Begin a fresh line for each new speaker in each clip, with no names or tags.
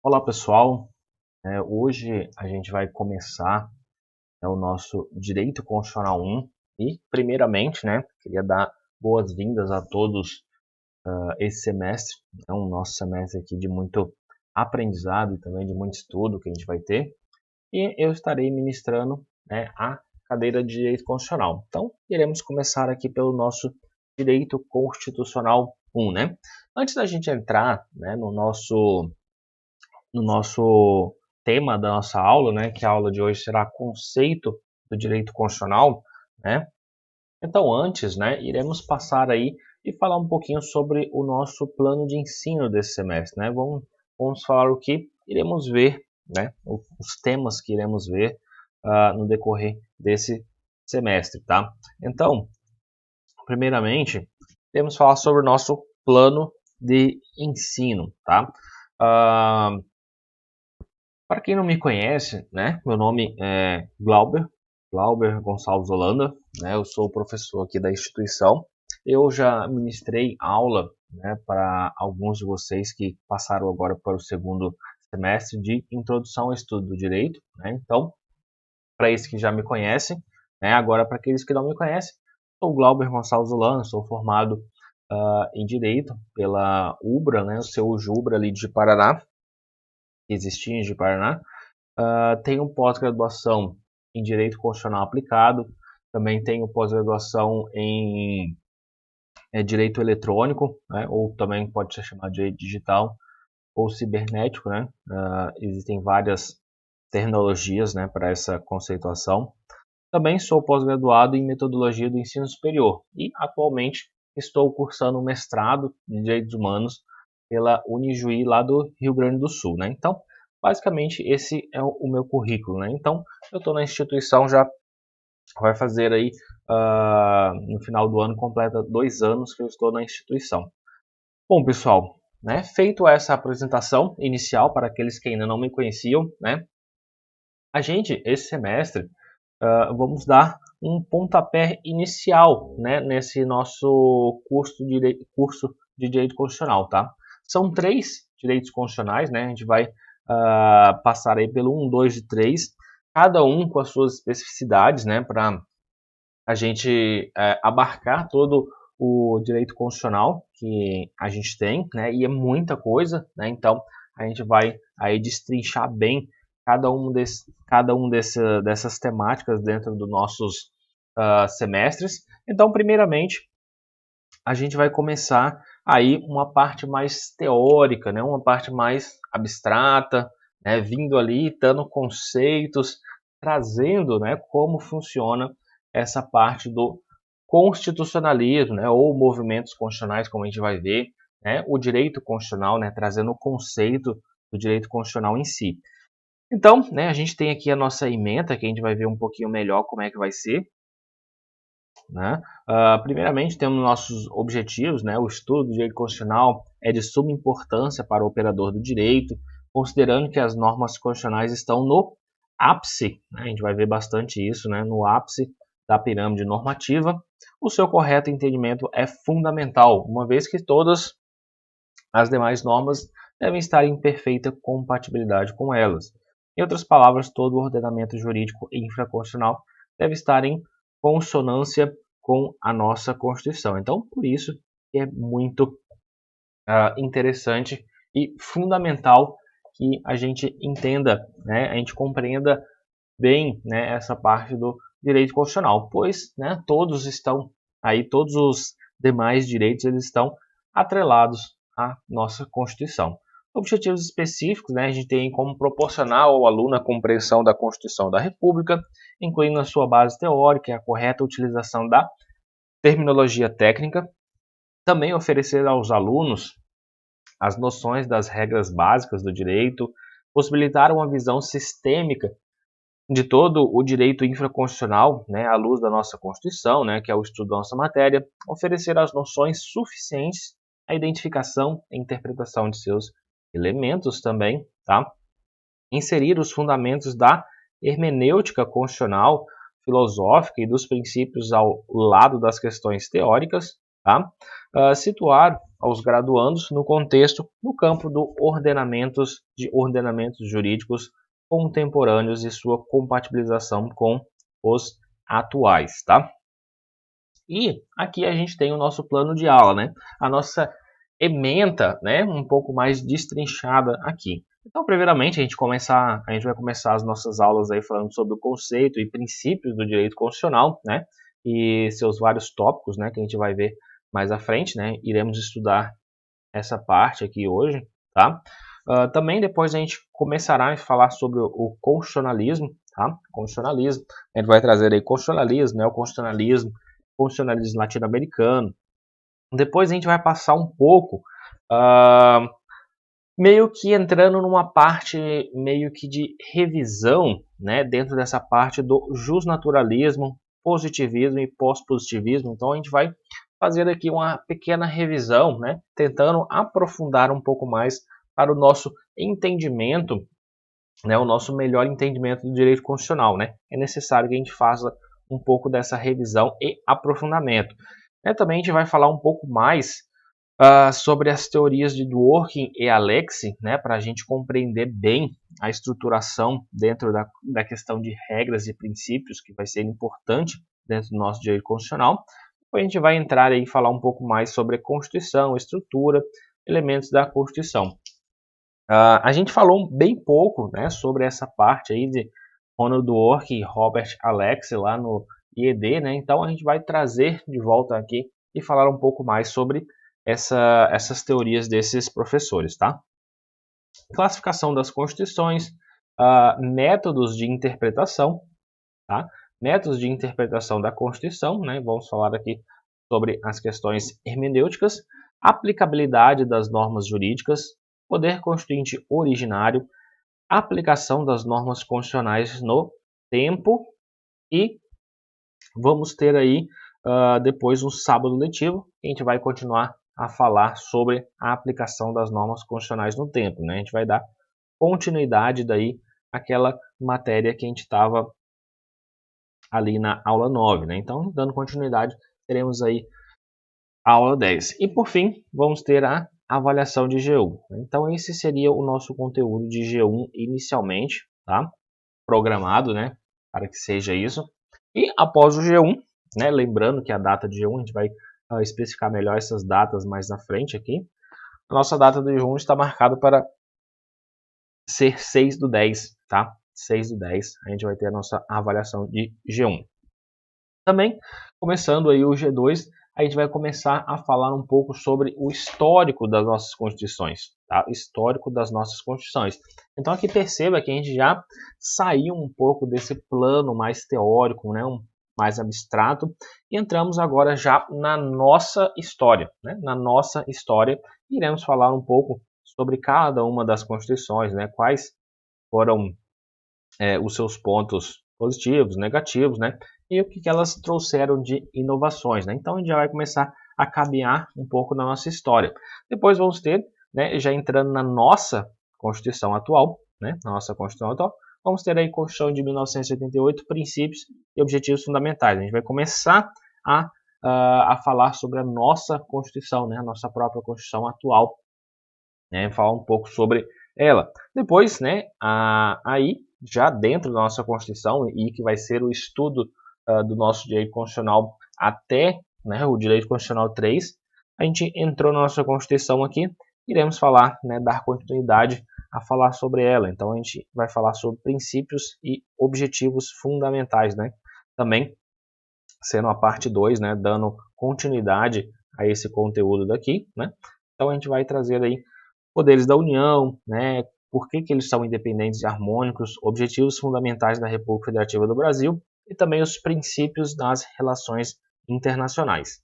Olá pessoal, hoje a gente vai começar o nosso Direito Constitucional 1 e primeiramente queria dar boas-vindas a todos esse semestre, um nosso semestre aqui de muito aprendizado e também de muito estudo que a gente vai ter, e eu estarei ministrando a cadeira de Direito Constitucional. Então iremos começar aqui pelo nosso Direito Constitucional 1, Antes da gente entrar no nosso tema da nossa aula, que a aula de hoje será conceito do direito constitucional, Então antes, iremos passar aí e falar um pouquinho sobre o nosso plano de ensino desse semestre, Vamos falar o que iremos ver, Os temas que iremos ver no decorrer desse semestre, tá? Então, primeiramente, temos que falar sobre o nosso plano de ensino, tá? Para quem não me conhece, meu nome é Glauber Gonçalves Holanda, eu sou professor aqui da instituição. Eu já ministrei aula para alguns de vocês que passaram agora para o segundo semestre de Introdução ao Estudo do Direito, Então, para esses que já me conhecem, agora para aqueles que não me conhecem, sou Glauber Gonçalves Holanda, sou formado em Direito pela UBRA, o seu UBRA ali de Paraná, que existia de Paraná. Tenho pós-graduação em Direito Constitucional Aplicado, também tenho pós-graduação em Direito Eletrônico, ou também pode ser chamado de Direito Digital ou Cibernético, existem várias terminologias para essa conceituação. Também sou pós-graduado em Metodologia do Ensino Superior e atualmente estou cursando um mestrado em Direitos Humanos pela Unijuí lá do Rio Grande do Sul, Então, basicamente esse é o meu currículo, Então, eu estou na instituição já vai fazer aí no final do ano completa 2 anos que eu estou na instituição. Bom, pessoal, feito essa apresentação inicial para aqueles que ainda não me conheciam, a gente esse semestre vamos dar um pontapé inicial nesse nosso curso de Direito Constitucional, tá? São 3 direitos constitucionais, A gente vai passar aí pelo 1, 2 e 3, cada um com as suas especificidades, para a gente abarcar todo o direito constitucional que a gente tem, e é muita coisa, Então a gente vai aí destrinchar bem cada um dessas temáticas dentro dos nossos semestres. Então, primeiramente, a gente vai começar aí uma parte mais teórica, uma parte mais abstrata, vindo ali, dando conceitos, trazendo como funciona essa parte do constitucionalismo, ou movimentos constitucionais, como a gente vai ver, o direito constitucional, trazendo o conceito do direito constitucional em si. Então, a gente tem aqui a nossa ementa, que a gente vai ver um pouquinho melhor como é que vai ser. Primeiramente, temos nossos objetivos. O estudo do direito constitucional é de suma importância para o operador do direito, considerando que as normas constitucionais estão no ápice, a gente vai ver bastante isso, no ápice da pirâmide normativa. O seu correto entendimento é fundamental, uma vez que todas as demais normas devem estar em perfeita compatibilidade com elas. Em outras palavras, todo o ordenamento jurídico infraconstitucional deve estar em consonância com a nossa Constituição. Então, por isso é muito interessante e fundamental que a gente entenda, a gente compreenda bem essa parte do direito constitucional, pois todos estão aí, todos os demais direitos eles estão atrelados à nossa Constituição. Objetivos específicos, a gente tem como proporcionar ao aluno a compreensão da Constituição da República, incluindo a sua base teórica e a correta utilização da terminologia técnica. Também oferecer aos alunos as noções das regras básicas do direito, possibilitar uma visão sistêmica de todo o direito infraconstitucional, à luz da nossa Constituição, que é o estudo da nossa matéria, oferecer as noções suficientes à identificação e interpretação de seus elementos também, tá? Inserir os fundamentos da hermenêutica constitucional, filosófica e dos princípios ao lado das questões teóricas, tá? Situar aos graduandos no contexto, no campo do ordenamentos jurídicos contemporâneos e sua compatibilização com os atuais, tá? E aqui a gente tem o nosso plano de aula, né? A nossa ementa, né? Um pouco mais destrinchada aqui. Então, primeiramente, a gente vai começar as nossas aulas aí falando sobre o conceito e princípios do direito constitucional, né? E seus vários tópicos, né? Que a gente vai ver mais à frente, né? Iremos estudar essa parte aqui hoje, tá? Também depois a gente começará a falar sobre o constitucionalismo, tá? Constitucionalismo, a gente vai trazer aí constitucionalismo, neoconstitucionalismo, constitucionalismo latino-americano. Depois a gente vai passar um pouco, meio que entrando numa parte meio que de revisão, né? Dentro dessa parte do justnaturalismo, positivismo e pós-positivismo. Então a gente vai fazer aqui uma pequena revisão, né? Tentando aprofundar um pouco mais para o nosso entendimento, né? O nosso melhor entendimento do direito constitucional, né? É necessário que a gente faça um pouco dessa revisão e aprofundamento. Também a gente vai falar um pouco mais sobre as teorias de Dworkin e Alexi, né? Para a gente compreender bem a estruturação dentro da questão de regras e princípios, que vai ser importante dentro do nosso direito constitucional. Depois a gente vai entrar aí e falar um pouco mais sobre a Constituição, estrutura, elementos da Constituição. A gente falou bem pouco, né, sobre essa parte aí de Ronald Dworkin e Robert Alexi lá no IED, né? Então a gente vai trazer de volta aqui e falar um pouco mais sobre essas teorias desses professores, tá? Classificação das constituições, métodos de interpretação, tá? Métodos de interpretação da Constituição, né? Vamos falar aqui sobre as questões hermenêuticas, aplicabilidade das normas jurídicas, poder constituinte originário, aplicação das normas constitucionais no tempo e vamos ter aí depois um sábado letivo, que a gente vai continuar a falar sobre a aplicação das normas constitucionais no tempo, né? A gente vai dar continuidade daí àquela matéria que a gente estava ali na aula 9, né? Então, dando continuidade, teremos aí a aula 10. E por fim, vamos ter a avaliação de G1. Então, esse seria o nosso conteúdo de G1 inicialmente, tá? Programado, né? Para que seja isso. E após o G1, né? Lembrando que a data de G1, a gente vai especificar melhor essas datas mais na frente aqui. A nossa data de G1 está marcada para ser 6/10, tá? 6/10, a gente vai ter a nossa avaliação de G1. Também, começando aí o G2, a gente vai começar a falar um pouco sobre o histórico das nossas constituições, tá? Histórico das nossas constituições. Então aqui perceba que a gente já saiu um pouco desse plano mais teórico, né? Mais abstrato, e entramos agora já na nossa história, né? Na nossa história, iremos falar um pouco sobre cada uma das constituições, né? Quais foram os seus pontos positivos, negativos, né? E o que elas trouxeram de inovações, né? Então a gente já vai começar a caminhar um pouco na nossa história. Depois vamos ter, né, já entrando na nossa Constituição atual, né? Na nossa Constituição atual, vamos ter aí a Constituição de 1988, princípios e objetivos fundamentais. A gente vai começar a falar sobre a nossa Constituição, né? A nossa própria Constituição atual, né? Falar um pouco sobre ela. Depois, né, aí já dentro da nossa Constituição e que vai ser o estudo do nosso direito constitucional até, né, o direito constitucional 3, a gente entrou na nossa Constituição aqui, iremos falar, né, dar continuidade a falar sobre ela. Então a gente vai falar sobre princípios e objetivos fundamentais, né? Também sendo a parte 2, né, dando continuidade a esse conteúdo daqui, né? Então a gente vai trazer aí poderes da União, né? Por que eles são independentes e harmônicos, objetivos fundamentais da República Federativa do Brasil e também os princípios das relações internacionais.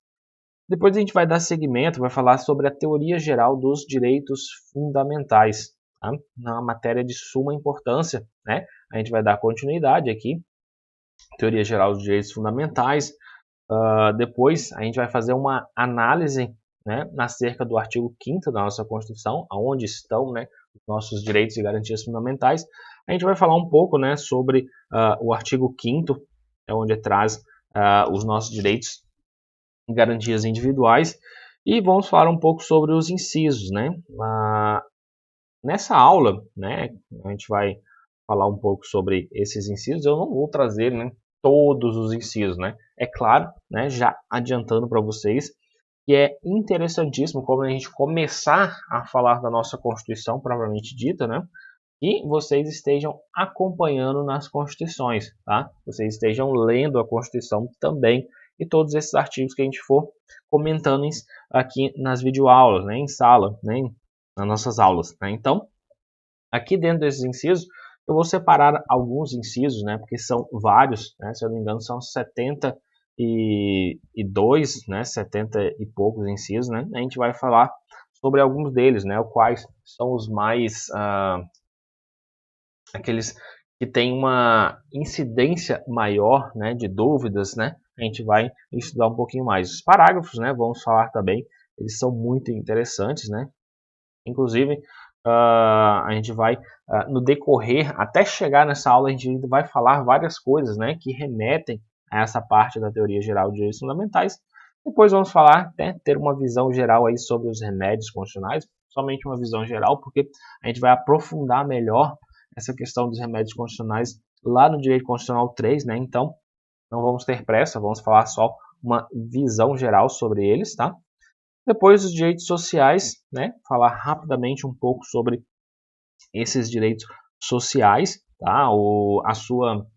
Depois a gente vai dar seguimento, vai falar sobre a teoria geral dos direitos fundamentais, tá? Uma matéria de suma importância, né? A gente vai dar continuidade aqui, teoria geral dos direitos fundamentais. Depois a gente vai fazer uma análise, né, acerca do artigo 5º da nossa Constituição, onde estão, né, os nossos direitos e garantias fundamentais. A gente vai falar um pouco, né, sobre o artigo 5º, onde traz os nossos direitos e garantias individuais. E vamos falar um pouco sobre os incisos, né? Nessa aula, né, a gente vai falar um pouco sobre esses incisos. Eu não vou trazer, né, todos os incisos, né? É claro, né, já adiantando para vocês que é interessantíssimo quando a gente começar a falar da nossa Constituição propriamente dita, né? E vocês estejam acompanhando nas Constituições, tá? Vocês estejam lendo a Constituição também e todos esses artigos que a gente for comentando aqui nas videoaulas, né? Em sala, né? Nas nossas aulas, né? Então, aqui dentro desses incisos, eu vou separar alguns incisos, né? Porque são vários, né? Se eu não me engano, são 72, né? 70 e poucos incisos, né? A gente vai falar sobre alguns deles, né? Quais são os mais aqueles que têm uma incidência maior, né, de dúvidas, né, a gente vai estudar um pouquinho mais. Os parágrafos, né, vamos falar também, eles são muito interessantes, né, inclusive a gente vai, no decorrer, até chegar nessa aula, a gente vai falar várias coisas, né, que remetem a essa parte da teoria geral de direitos fundamentais. Depois vamos falar, né, ter uma visão geral aí sobre os remédios constitucionais, somente uma visão geral, porque a gente vai aprofundar melhor essa questão dos remédios constitucionais lá no Direito Constitucional 3, né? Então, não vamos ter pressa, vamos falar só uma visão geral sobre eles, tá? Depois, os direitos sociais, né? Falar rapidamente um pouco sobre esses direitos sociais, tá? A sua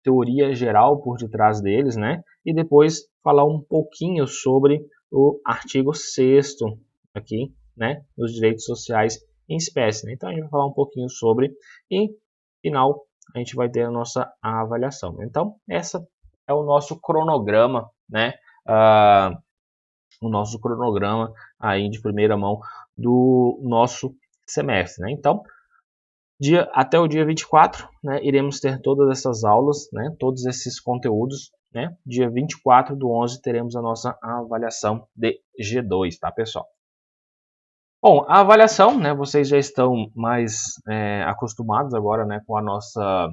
teoria geral por detrás deles, né? E depois falar um pouquinho sobre o artigo 6º aqui, né? Os direitos sociais em espécie, né? Então a gente vai falar um pouquinho sobre e final a gente vai ter a nossa avaliação. Então essa é o nosso cronograma, né? O nosso cronograma aí de primeira mão do nosso semestre, né? Então até o dia 24, né, iremos ter todas essas aulas, né, todos esses conteúdos. Né? Dia 24 do 11 teremos a nossa avaliação de G2, tá, pessoal? Bom, a avaliação, né, vocês já estão mais acostumados agora, né, com a nossa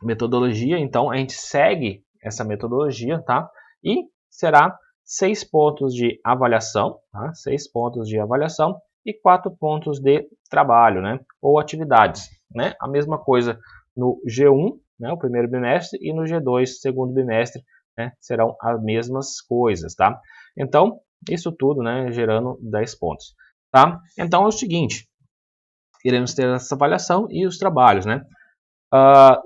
metodologia, então a gente segue essa metodologia, tá? E será 6 pontos de avaliação, tá? 6 pontos de avaliação e 4 pontos de trabalho, né? Ou atividades, né? A mesma coisa no G1, né? O primeiro bimestre, e no G2, segundo bimestre, né? Serão as mesmas coisas, tá? Então, isso tudo, né? Gerando 10 pontos, tá? Então é o seguinte, iremos ter essa avaliação e os trabalhos, né?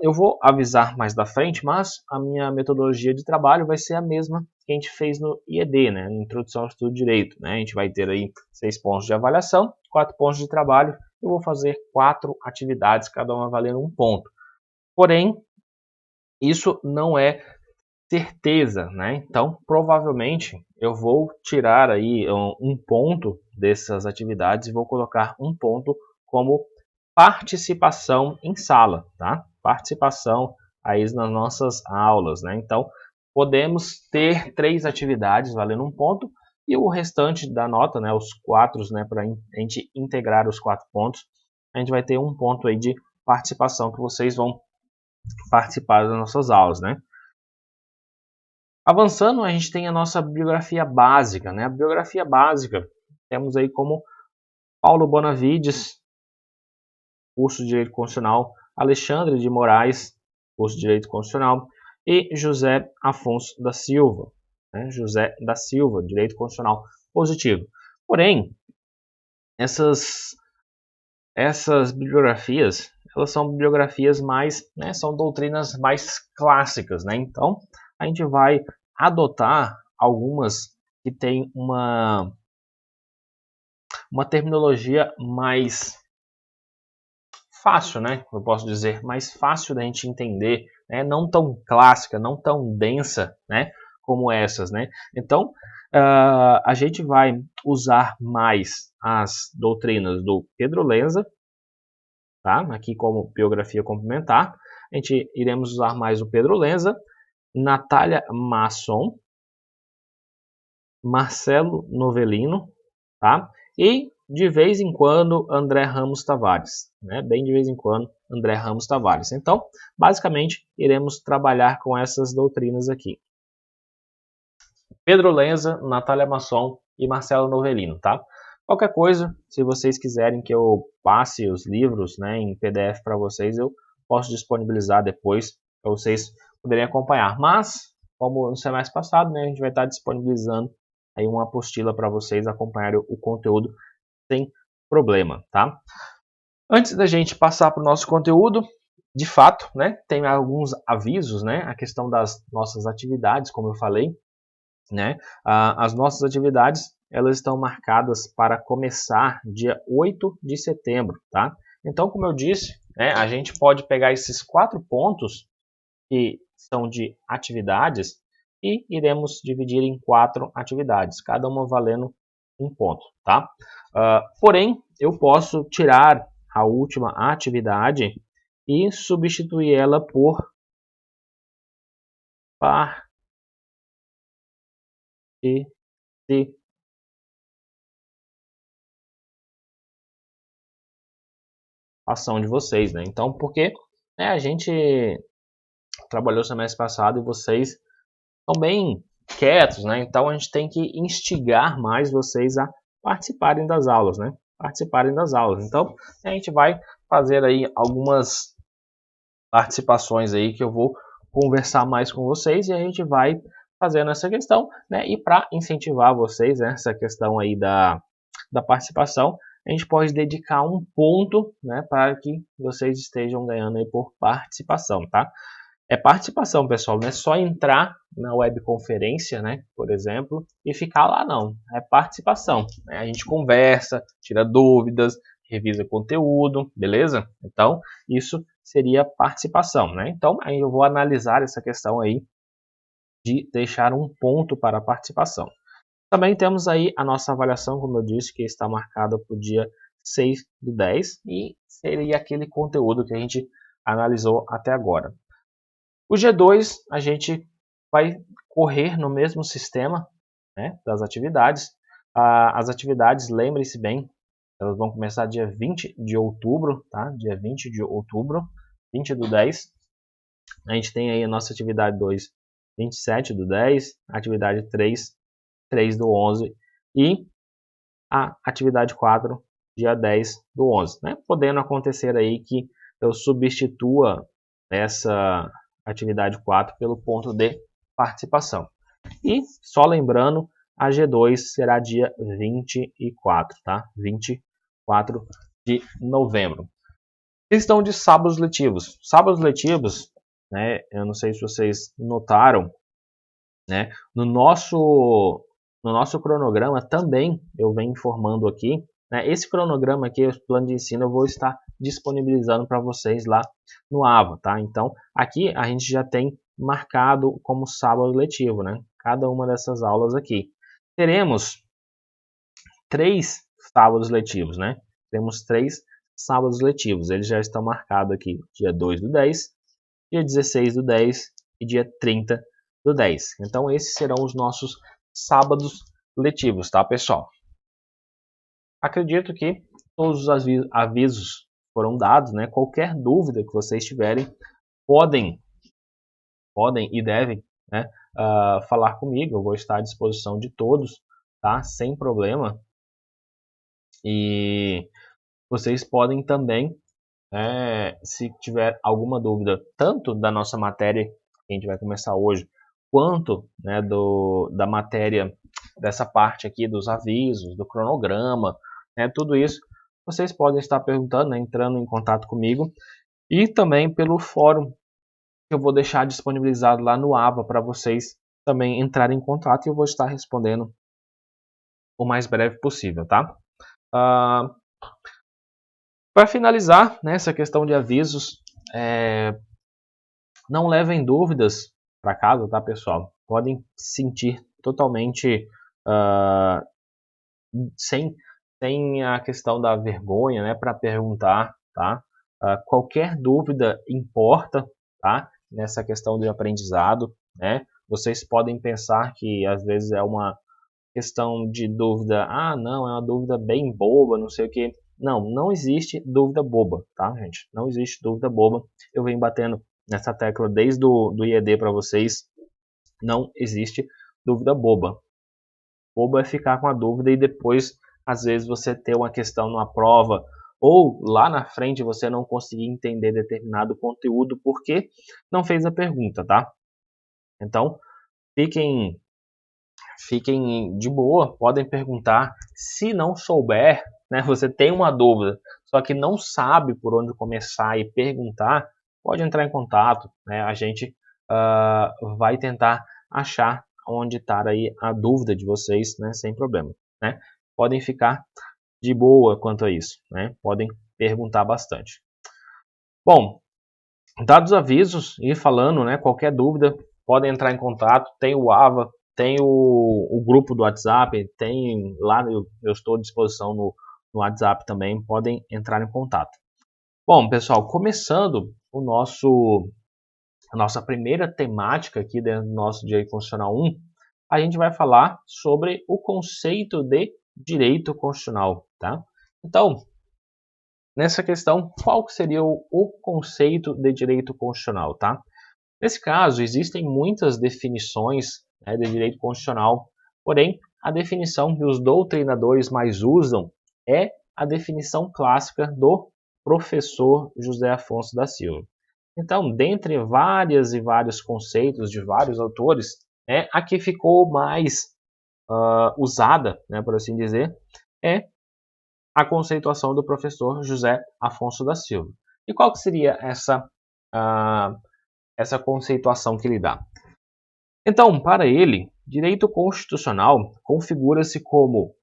Eu vou avisar mais da frente, mas a minha metodologia de trabalho vai ser a mesma que a gente fez no IED, né, Introdução ao Estudo de Direito. Né? A gente vai ter aí 6 pontos de avaliação, 4 pontos de trabalho. Eu vou fazer 4 atividades, cada uma valendo 1 ponto. Porém, isso não é certeza, né? Então, provavelmente, eu vou tirar aí 1 ponto dessas atividades e vou colocar 1 ponto como participação em sala, tá? Participação aí nas nossas aulas, né? Então, podemos ter 3 atividades valendo 1 ponto e o restante da nota, né? Os 4, né? Para a gente integrar os 4 pontos, a gente vai ter 1 ponto aí de participação que vocês vão participar das nossas aulas, né? Avançando, a gente tem a nossa biografia básica, né? A biografia básica, temos aí como Paulo Bonavides, curso de Direito Constitucional, Alexandre de Moraes, curso de Direito Constitucional, e José Afonso da Silva, né? José da Silva, Direito Constitucional positivo. Porém, essas bibliografias, elas são bibliografias mais, né, são doutrinas mais clássicas, né? Então, a gente vai adotar algumas que têm uma terminologia mais fácil, né? Eu posso dizer, mais fácil da gente entender, né? Não tão clássica, não tão densa, né? Como essas, né? Então, a gente vai usar mais as doutrinas do Pedro Lenza, tá? Aqui como biografia complementar. A gente iremos usar mais o Pedro Lenza, Natália Masson, Marcelo Novellino, tá? E de vez em quando André Ramos Tavares, né? Bem de vez em quando André Ramos Tavares. Então, basicamente, iremos trabalhar com essas doutrinas aqui. Pedro Lenza, Natália Masson, e Marcelo Novelino, tá? Qualquer coisa, se vocês quiserem que eu passe os livros, né, em PDF para vocês, eu posso disponibilizar depois para vocês poderem acompanhar. Mas, como no semestre passado, né, a gente vai estar disponibilizando aí uma apostila para vocês acompanharem o conteúdo sem problema, tá? Antes da gente passar para o nosso conteúdo, de fato, né, tem alguns avisos, né, a questão das nossas atividades, como eu falei, né, as nossas atividades, elas estão marcadas para começar dia 8 de setembro, tá? Então, como eu disse, né, a gente pode pegar esses 4 pontos que são de atividades e iremos dividir em 4 atividades, cada uma valendo um ponto, tá? Porém, eu posso tirar a última atividade e substituir ela por participação de vocês, né? Então, porque né, a gente trabalhou semestre passado e vocês estão bem quietos, né? Então a gente tem que instigar mais vocês a participarem das aulas, né? Participarem das aulas. Então a gente vai fazer aí algumas participações aí que eu vou conversar mais com vocês e a gente vai fazendo essa questão, né? E para incentivar vocês, né, essa questão aí da participação, a gente pode dedicar um ponto, né, para que vocês estejam ganhando aí por participação, tá? É participação, pessoal, não é só entrar na webconferência, né, por exemplo, e ficar lá, não. É participação, né? A gente conversa, tira dúvidas, revisa conteúdo, beleza? Então, isso seria participação, né? Então, aí eu vou analisar essa questão aí de deixar um ponto para a participação. Também temos aí a nossa avaliação, como eu disse, que está marcada para o dia 6 do 10 e seria aquele conteúdo que a gente analisou até agora. O G2 a gente vai correr no mesmo sistema, né, das atividades. As atividades, lembre-se bem, elas vão começar dia 20 de outubro, tá? Dia 20 de outubro, 20 do 10. A gente tem aí a nossa atividade 2, 27 do 10, atividade 3, 3 do 11 e a atividade 4, dia 10 do 11, né? Podendo acontecer aí que eu substitua essa atividade 4 pelo ponto de participação. E só lembrando, a G2 será dia 24, tá? 24 de novembro. Questão de sábados letivos. Sábados letivos, né? Eu não sei se vocês notaram, né? No nosso cronograma também eu venho informando aqui, né? Esse cronograma aqui, o plano de ensino, eu vou estar disponibilizando para vocês lá no AVA, tá? Então, aqui a gente já tem marcado como sábado letivo, né? Cada uma dessas aulas aqui. Teremos 3 sábados letivos, né? Temos 3 sábados letivos. Eles já estão marcados aqui, dia 2 do 10, dia 16 do 10 e dia 30 do 10. Então, esses serão os nossos sábados letivos, tá, pessoal? Acredito que todos os avisos foram dados, né? Qualquer dúvida que vocês tiverem, podem e devem, né, falar comigo. Eu vou estar à disposição de todos, tá? Sem problema. E vocês podem também, se tiver alguma dúvida, tanto da nossa matéria que a gente vai começar hoje, quanto, né, da matéria dessa parte aqui dos avisos, do cronograma, né, tudo isso, vocês podem estar perguntando, né, entrando em contato comigo, e também pelo fórum que eu vou deixar disponibilizado lá no AVA para vocês também entrarem em contato e eu vou estar respondendo o mais breve possível, tá? Para finalizar, né, essa questão de avisos, não levem dúvidas para casa, tá, pessoal? Podem se sentir totalmente sem a questão da vergonha, né, para perguntar, tá? Qualquer dúvida importa, tá? Nessa questão de aprendizado, né? Vocês podem pensar que às vezes é uma questão de dúvida, não, é uma dúvida bem boba, não sei o que. Não, não existe dúvida boba, tá, gente? Não existe dúvida boba. Eu venho batendo nessa tecla desde do IED para vocês. Não existe dúvida boba. bobo é ficar com a dúvida e depois, às vezes, você ter uma questão numa prova ou lá na frente você não conseguir entender determinado conteúdo porque não fez a pergunta, tá? Então, fiquem de boa, podem perguntar. Se não souber, né, você tem uma dúvida, só que não sabe por onde começar e perguntar, pode entrar em contato, né? A gente vai tentar achar onde está aí a dúvida de vocês, né, sem problema, né? Podem ficar de boa quanto a isso, né? Podem perguntar bastante. Bom, dados os avisos e falando, né, qualquer dúvida, podem entrar em contato. Tem o AVA, tem o grupo do WhatsApp, tem lá, eu estou à disposição no WhatsApp também, podem entrar em contato. Bom, pessoal, começando a nossa primeira temática aqui dentro do nosso Direito Constitucional 1, a gente vai falar sobre o conceito de direito constitucional, tá? Então, nessa questão, qual seria o conceito de direito constitucional, tá? Nesse caso, existem muitas definições, né, de direito constitucional, porém, a definição que os doutrinadores mais usam é a definição clássica do professor José Afonso da Silva. Então, dentre várias e vários conceitos de vários autores, a que ficou mais usada, né, por assim dizer, é a conceituação do professor José Afonso da Silva. E qual que seria essa conceituação que ele dá? Então, para ele, direito constitucional configura-se como,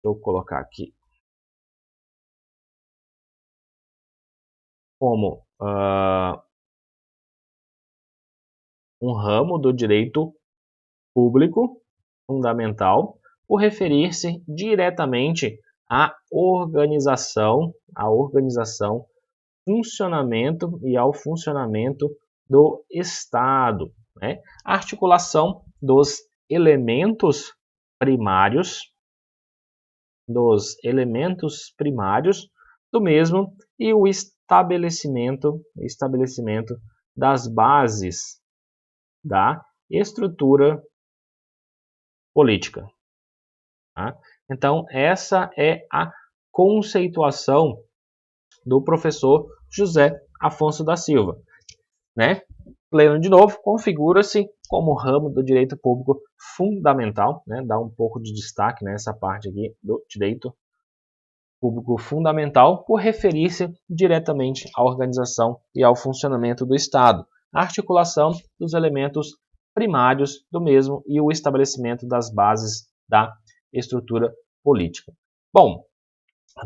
deixa eu colocar aqui, como um ramo do direito público fundamental por referir-se diretamente à organização, funcionamento e ao funcionamento do Estado, né? A articulação dos elementos primários do mesmo e o estabelecimento das bases da estrutura política. Tá? Então, essa é a conceituação do professor José Afonso da Silva. Né? Lendo de novo, configura-se como ramo do direito público fundamental, né? Dá um pouco de destaque nessa parte aqui do direito público fundamental por referir-se diretamente à organização e ao funcionamento do Estado, a articulação dos elementos primários do mesmo e o estabelecimento das bases da estrutura política. Bom,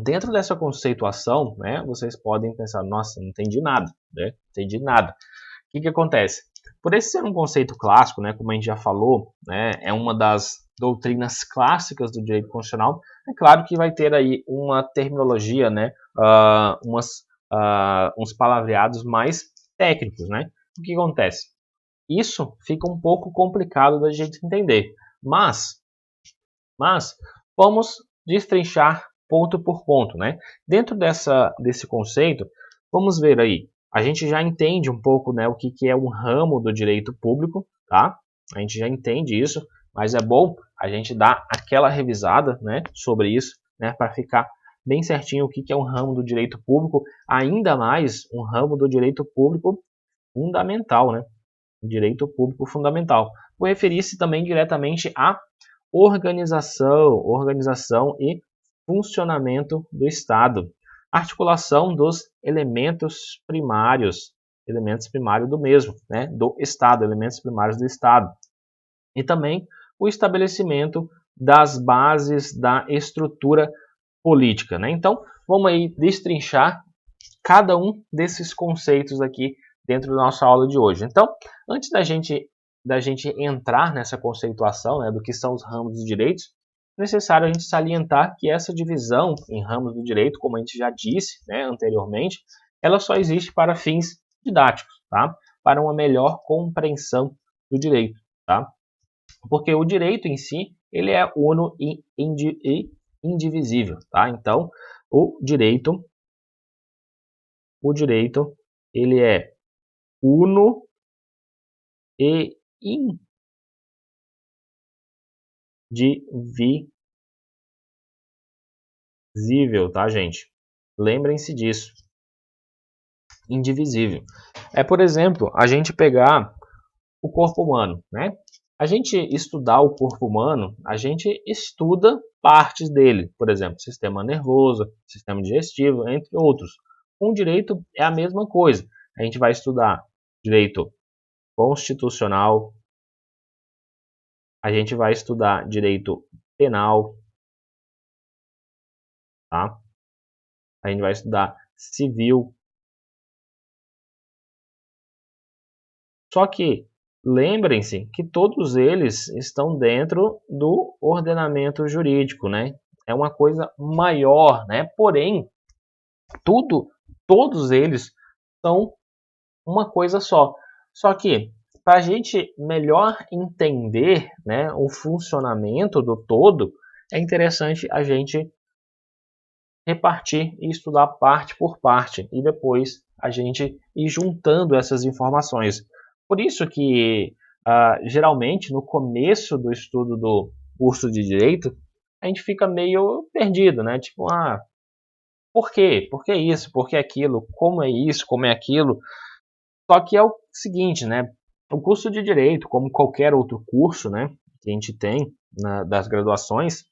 dentro dessa conceituação, né, vocês podem pensar, nossa, não entendi nada, né? Entendi nada. O que acontece? Por esse ser um conceito clássico, né, como a gente já falou, né, é uma das doutrinas clássicas do direito constitucional, é claro que vai ter aí uma terminologia, né, uns palavreados mais técnicos, né? O que acontece? Isso fica um pouco complicado da gente entender, mas vamos destrinchar ponto por ponto, né? Dentro desse conceito, vamos ver aí. A gente já entende um pouco, né, o que é um ramo do direito público, tá? A gente já entende isso, mas é bom a gente dar aquela revisada, né, sobre isso, né, para ficar bem certinho o que é um ramo do direito público, ainda mais um ramo do direito público fundamental, né? Direito público fundamental. Vou referir-se também diretamente à organização e funcionamento do Estado, articulação dos elementos primários do mesmo, né, do Estado, elementos primários do Estado, e também o estabelecimento das bases da estrutura política, né? Então, vamos aí destrinchar cada um desses conceitos aqui dentro da nossa aula de hoje. Então, antes da gente entrar nessa conceituação, né, do que são os ramos dos direitos, é necessário a gente salientar que essa divisão em ramos do direito, como a gente já disse, né, anteriormente, ela só existe para fins didáticos, tá? Para uma melhor compreensão do direito, tá? Porque o direito em si, ele é uno e indivisível, tá? Então, o direito ele é uno e indivisível, tá, gente? Lembrem-se disso. Indivisível. É, por exemplo, a gente pegar o corpo humano, né? A gente estudar o corpo humano, a gente estuda partes dele, por exemplo, sistema nervoso, sistema digestivo, entre outros. Com direito é a mesma coisa. A gente vai estudar direito constitucional, a gente vai estudar direito penal, tá? A gente vai estudar civil. Só que lembrem-se que todos eles estão dentro do ordenamento jurídico, né? É uma coisa maior, né? Porém, todos eles são uma coisa só. Só que para a gente melhor entender, né, o funcionamento do todo, é interessante a gente repartir e estudar parte por parte e depois a gente ir juntando essas informações. Por isso que geralmente no começo do estudo do curso de direito a gente fica meio perdido, né? Tipo, por quê? Por que isso? Por que aquilo? Como é isso? Como é aquilo? Só que é o seguinte, né? O curso de direito, como qualquer outro curso, né, que a gente tem das graduações,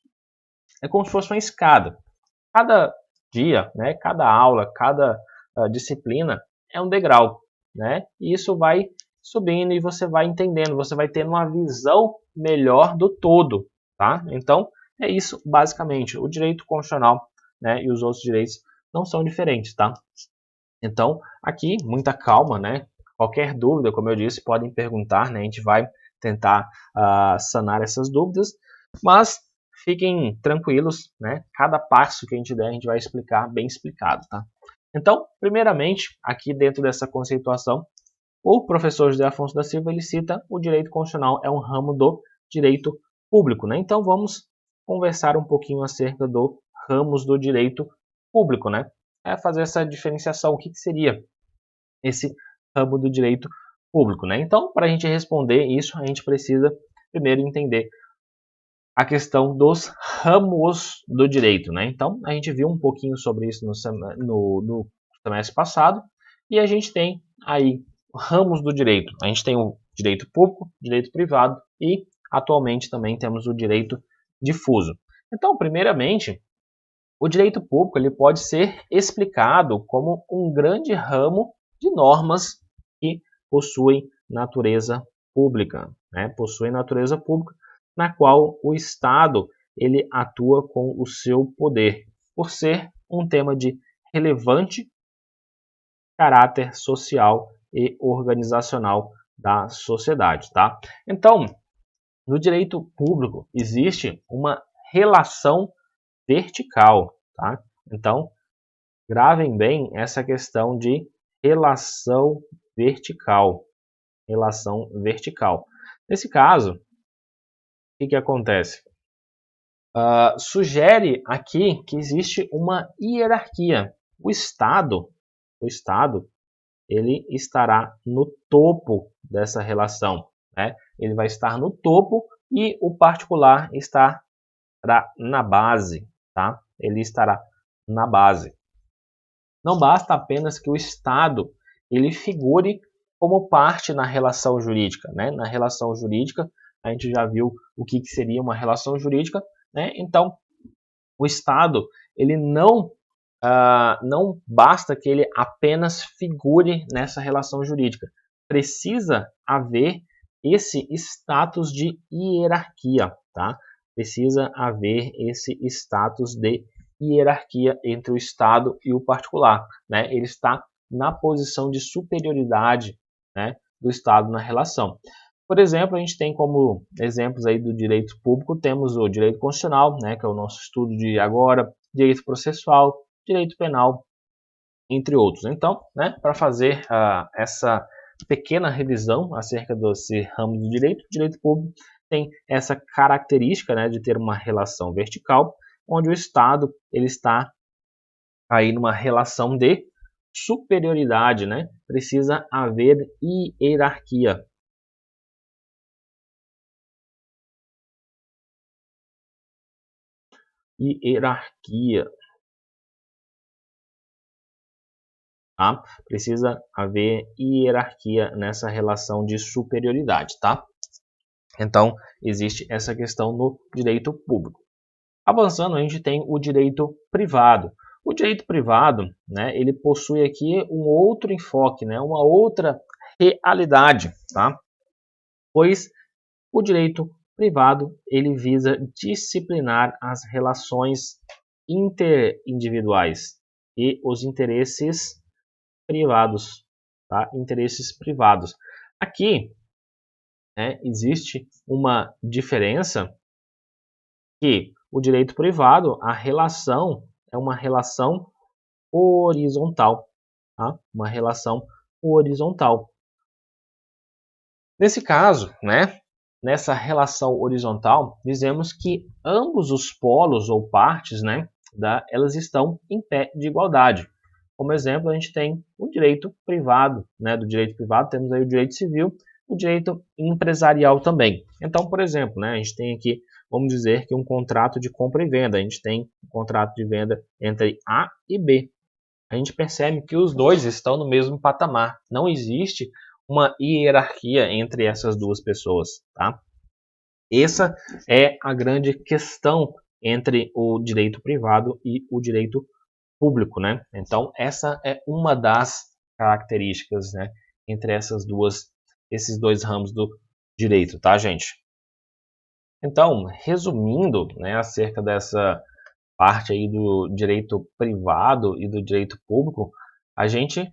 é como se fosse uma escada. Cada dia, né, cada aula, cada disciplina é um degrau, né? E isso vai subindo e você vai entendendo, você vai tendo uma visão melhor do todo, tá? Então, é isso basicamente. O direito constitucional, né, e os outros direitos não são diferentes, tá? Então, aqui, muita calma, né? Qualquer dúvida, como eu disse, podem perguntar, né? A gente vai tentar sanar essas dúvidas, mas fiquem tranquilos, né? Cada passo que a gente der, a gente vai explicar bem explicado, tá? Então, primeiramente, aqui dentro dessa conceituação, o professor José Afonso da Silva, ele cita o direito constitucional é um ramo do direito público, né? Então, vamos conversar um pouquinho acerca do ramos do direito público, né? É fazer essa diferenciação, o que seria esse ramo do direito público, né? Então, para a gente responder isso, a gente precisa primeiro entender a questão dos ramos do direito, né? Então, a gente viu um pouquinho sobre isso no semestre passado e a gente tem aí ramos do direito. A gente tem o direito público, direito privado e atualmente também temos o direito difuso. Então, primeiramente, o direito público ele pode ser explicado como um grande ramo de normas que possuem natureza pública, né? Possuem natureza pública, na qual o Estado ele atua com o seu poder, por ser um tema de relevante caráter social e organizacional da sociedade, tá? Então, no direito público existe uma relação vertical, tá? Então, gravem bem essa questão de relação vertical. Relação vertical. Nesse caso, o que acontece? Sugere aqui que existe uma hierarquia. O Estado, ele estará no topo dessa relação, né? Ele vai estar no topo e o particular estará na base, tá? Ele estará na base. Não basta apenas que o Estado ele figure como parte na relação jurídica, né? Na relação jurídica, a gente já viu o que seria uma relação jurídica, né? Então, o Estado ele não basta que ele apenas figure nessa relação jurídica. Precisa haver esse status de hierarquia, tá? Precisa haver esse status de hierarquia entre o Estado e o particular, né? Ele está na posição de superioridade, né, do Estado na relação. Por exemplo, a gente tem como exemplos aí do direito público, temos o direito constitucional, né, que é o nosso estudo de agora, direito processual, direito penal, entre outros. Então, né, para fazer essa pequena revisão acerca desse ramo do direito, o direito público tem essa característica, né, de ter uma relação vertical, onde o Estado ele está aí numa relação de superioridade, né? Precisa haver hierarquia. hierarquia, tá? Precisa haver hierarquia nessa relação de superioridade, tá? Então, existe essa questão no direito público. Avançando, a gente tem o direito privado. O direito privado, né, ele possui aqui um outro enfoque, né, uma outra realidade, tá? Pois o direito privado, ele visa disciplinar as relações interindividuais e os interesses privados, tá? Interesses privados. Aqui, né, existe uma diferença que o direito privado, a relação é uma relação horizontal, tá? Uma relação horizontal. Nesse caso, né, nessa relação horizontal, dizemos que ambos os polos ou partes, né, elas estão em pé de igualdade. Como exemplo, a gente tem o direito privado, né, do direito privado temos aí o direito civil, o direito empresarial também. Então, por exemplo, né, a gente tem aqui, vamos dizer que um contrato de compra e venda, a gente tem um contrato de venda entre A e B. A gente percebe que os dois estão no mesmo patamar. Não existe uma hierarquia entre essas duas pessoas, tá? Essa é a grande questão entre o direito privado e o direito público, né? Então, essa é uma das características, né, entre esses dois ramos do direito, tá, gente? Então, resumindo, né, acerca dessa parte aí do direito privado e do direito público, a gente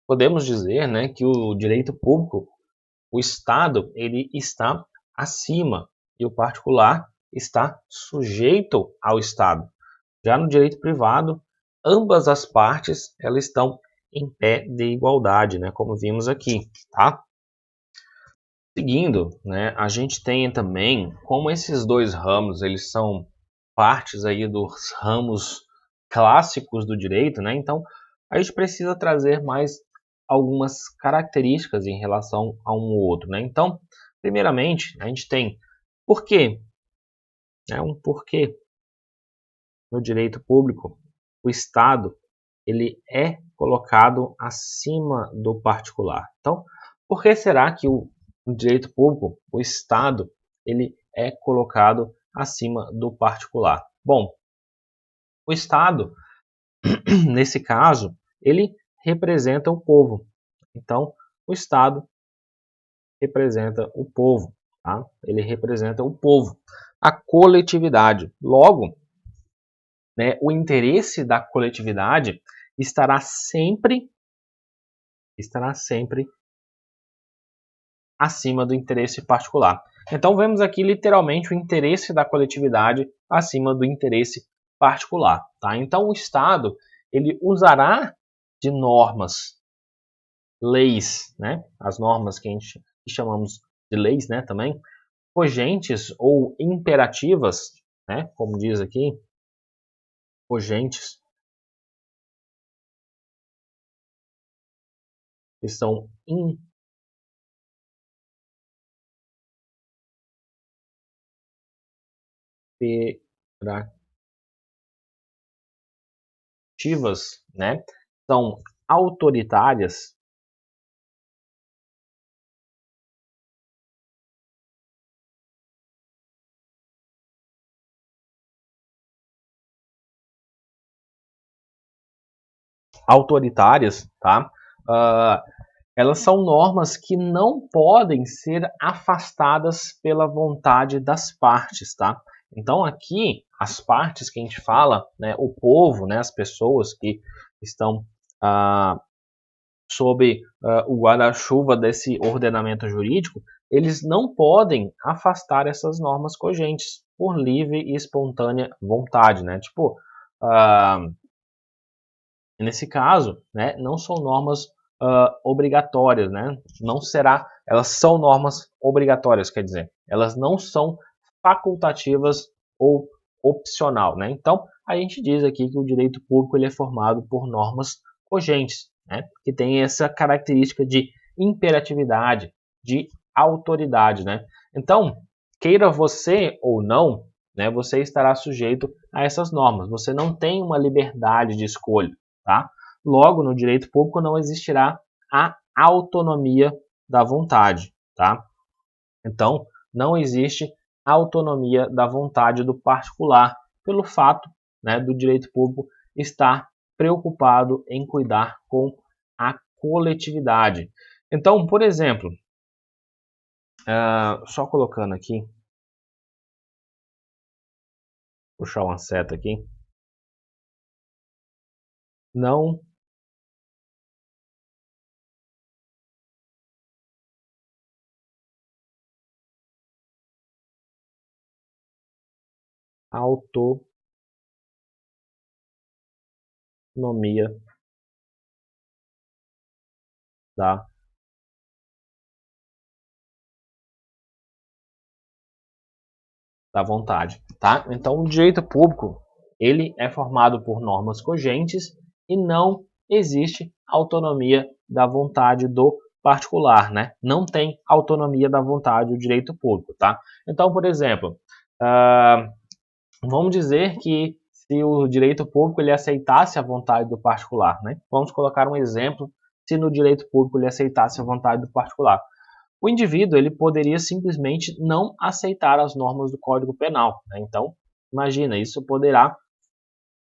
podemos dizer, né, que o direito público, o Estado, ele está acima e o particular está sujeito ao Estado. Já no direito privado, ambas as partes elas estão em pé de igualdade, né, como vimos aqui, tá? Seguindo, né, a gente tem também como esses dois ramos eles são partes aí dos ramos clássicos do direito, né? Então a gente precisa trazer mais algumas características em relação a um ou outro, né? Então, primeiramente, a gente tem porquê, né? Um porquê no direito público, o Estado ele é colocado acima do particular. Então, por que será que o direito público, o Estado, ele é colocado acima do particular? Bom, o Estado, nesse caso, ele representa o povo. Então, o Estado representa o povo, tá? Ele representa o povo, a coletividade. Logo, né, o interesse da coletividade estará sempre acima do interesse particular. Então vemos aqui literalmente o interesse da coletividade acima do interesse particular, tá? Então o Estado ele usará de normas, leis, né? As normas que a gente chamamos de leis, né? Também cogentes ou imperativas, né? Como diz aqui, cogentes que são imperativas, né? São autoritárias, tá? Elas são normas que não podem ser afastadas pela vontade das partes, tá? Então aqui as partes que a gente fala, né, o povo, né, as pessoas que estão sob o guarda-chuva desse ordenamento jurídico, eles não podem afastar essas normas cogentes por livre e espontânea vontade, né? Tipo, nesse caso, né, não são normas obrigatórias, né? Não será, elas são normas obrigatórias, quer dizer, elas não são facultativas ou opcional, né? Então, a gente diz aqui que o direito público ele é formado por normas cogentes, né? Que tem essa característica de imperatividade, de autoridade, né? Então, queira você ou não, né, você estará sujeito a essas normas. Você não tem uma liberdade de escolha, tá? Logo, no direito público não existirá a autonomia da vontade, tá? Então, não existe autonomia da vontade do particular, pelo fato, né, do direito público estar preocupado em cuidar com a coletividade. Então, por exemplo, só colocando aqui, puxar uma seta aqui, não autonomia da vontade, tá? Então, o direito público, ele é formado por normas cogentes e não existe autonomia da vontade do particular, né? Não tem autonomia da vontade do direito público, tá? Então, por exemplo, vamos dizer que se o direito público ele aceitasse a vontade do particular, né? Vamos colocar um exemplo se no direito público ele aceitasse a vontade do particular. O indivíduo ele poderia simplesmente não aceitar as normas do Código Penal, né? Então, imagina, isso poderá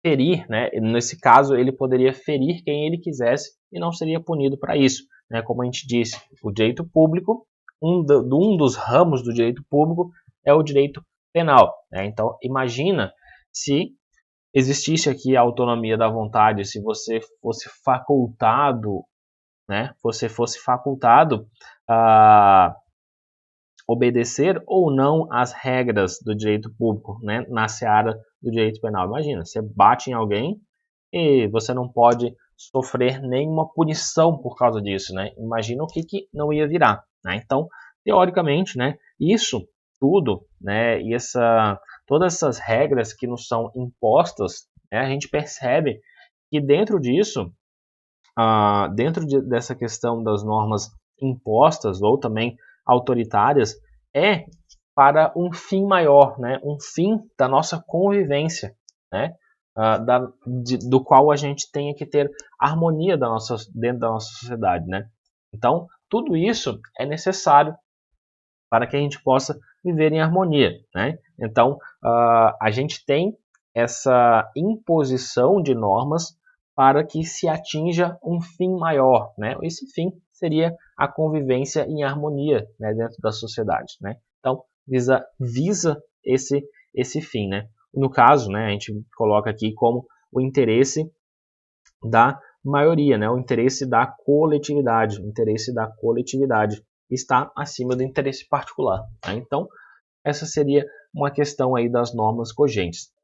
ferir, né? Nesse caso, ele poderia ferir quem ele quisesse e não seria punido para isso, né? Como a gente disse, o direito público, um dos ramos do direito público é o direito penal, né? Então, imagina se existisse aqui a autonomia da vontade, se você fosse facultado, né? Você fosse facultado a obedecer ou não às regras do direito público, né, na seara do direito penal. Imagina, você bate em alguém e você não pode sofrer nenhuma punição por causa disso, né? Imagina o que não ia virar, né? Então, teoricamente, né, isso tudo, né, e todas essas regras que nos são impostas, né, a gente percebe que dentro disso, dessa questão das normas impostas ou também autoritárias, é para um fim maior, né? Um fim da nossa convivência, né? Do qual a gente tenha que ter harmonia dentro da nossa sociedade, né? Então, tudo isso é necessário para que a gente possa viver em harmonia, né? Então, a gente tem essa imposição de normas para que se atinja um fim maior, né? Esse fim seria a convivência em harmonia, né, dentro da sociedade, né? Então, visa esse fim, né? No caso, né, a gente coloca aqui como o interesse da maioria, né? O interesse da coletividade, o interesse da coletividade está acima do interesse particular, né? Então, essa seria uma questão aí das normas cogentes.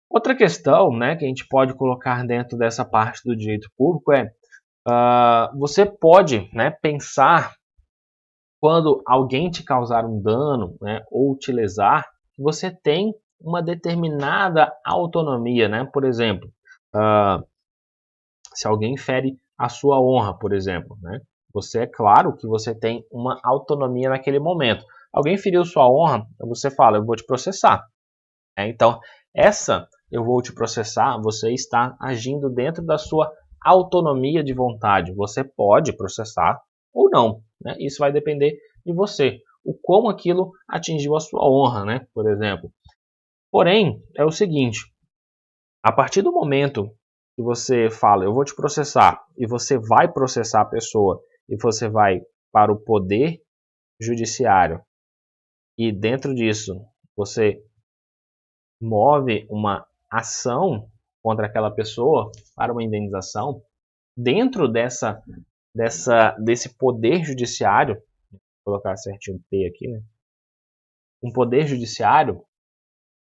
Outra questão, né, que a gente pode colocar dentro dessa parte do direito público é você pode, né, pensar quando alguém te causar um dano, né, ou te lesar, você tem uma determinada autonomia, né? Por exemplo, se alguém fere a sua honra, por exemplo, né? Você é claro que você tem uma autonomia naquele momento. Alguém feriu sua honra, você fala, eu vou te processar. Então, essa eu vou te processar, você está agindo dentro da sua autonomia de vontade. Você pode processar ou não, né? Isso vai depender de você. O como aquilo atingiu a sua honra, né? Por exemplo. Porém, é o seguinte, a partir do momento que você fala, eu vou te processar, e você vai processar a pessoa, e você vai para o poder judiciário, e dentro disso você move uma ação contra aquela pessoa para uma indenização, dentro desse poder judiciário, vou colocar certinho o P aqui, né? Um poder judiciário,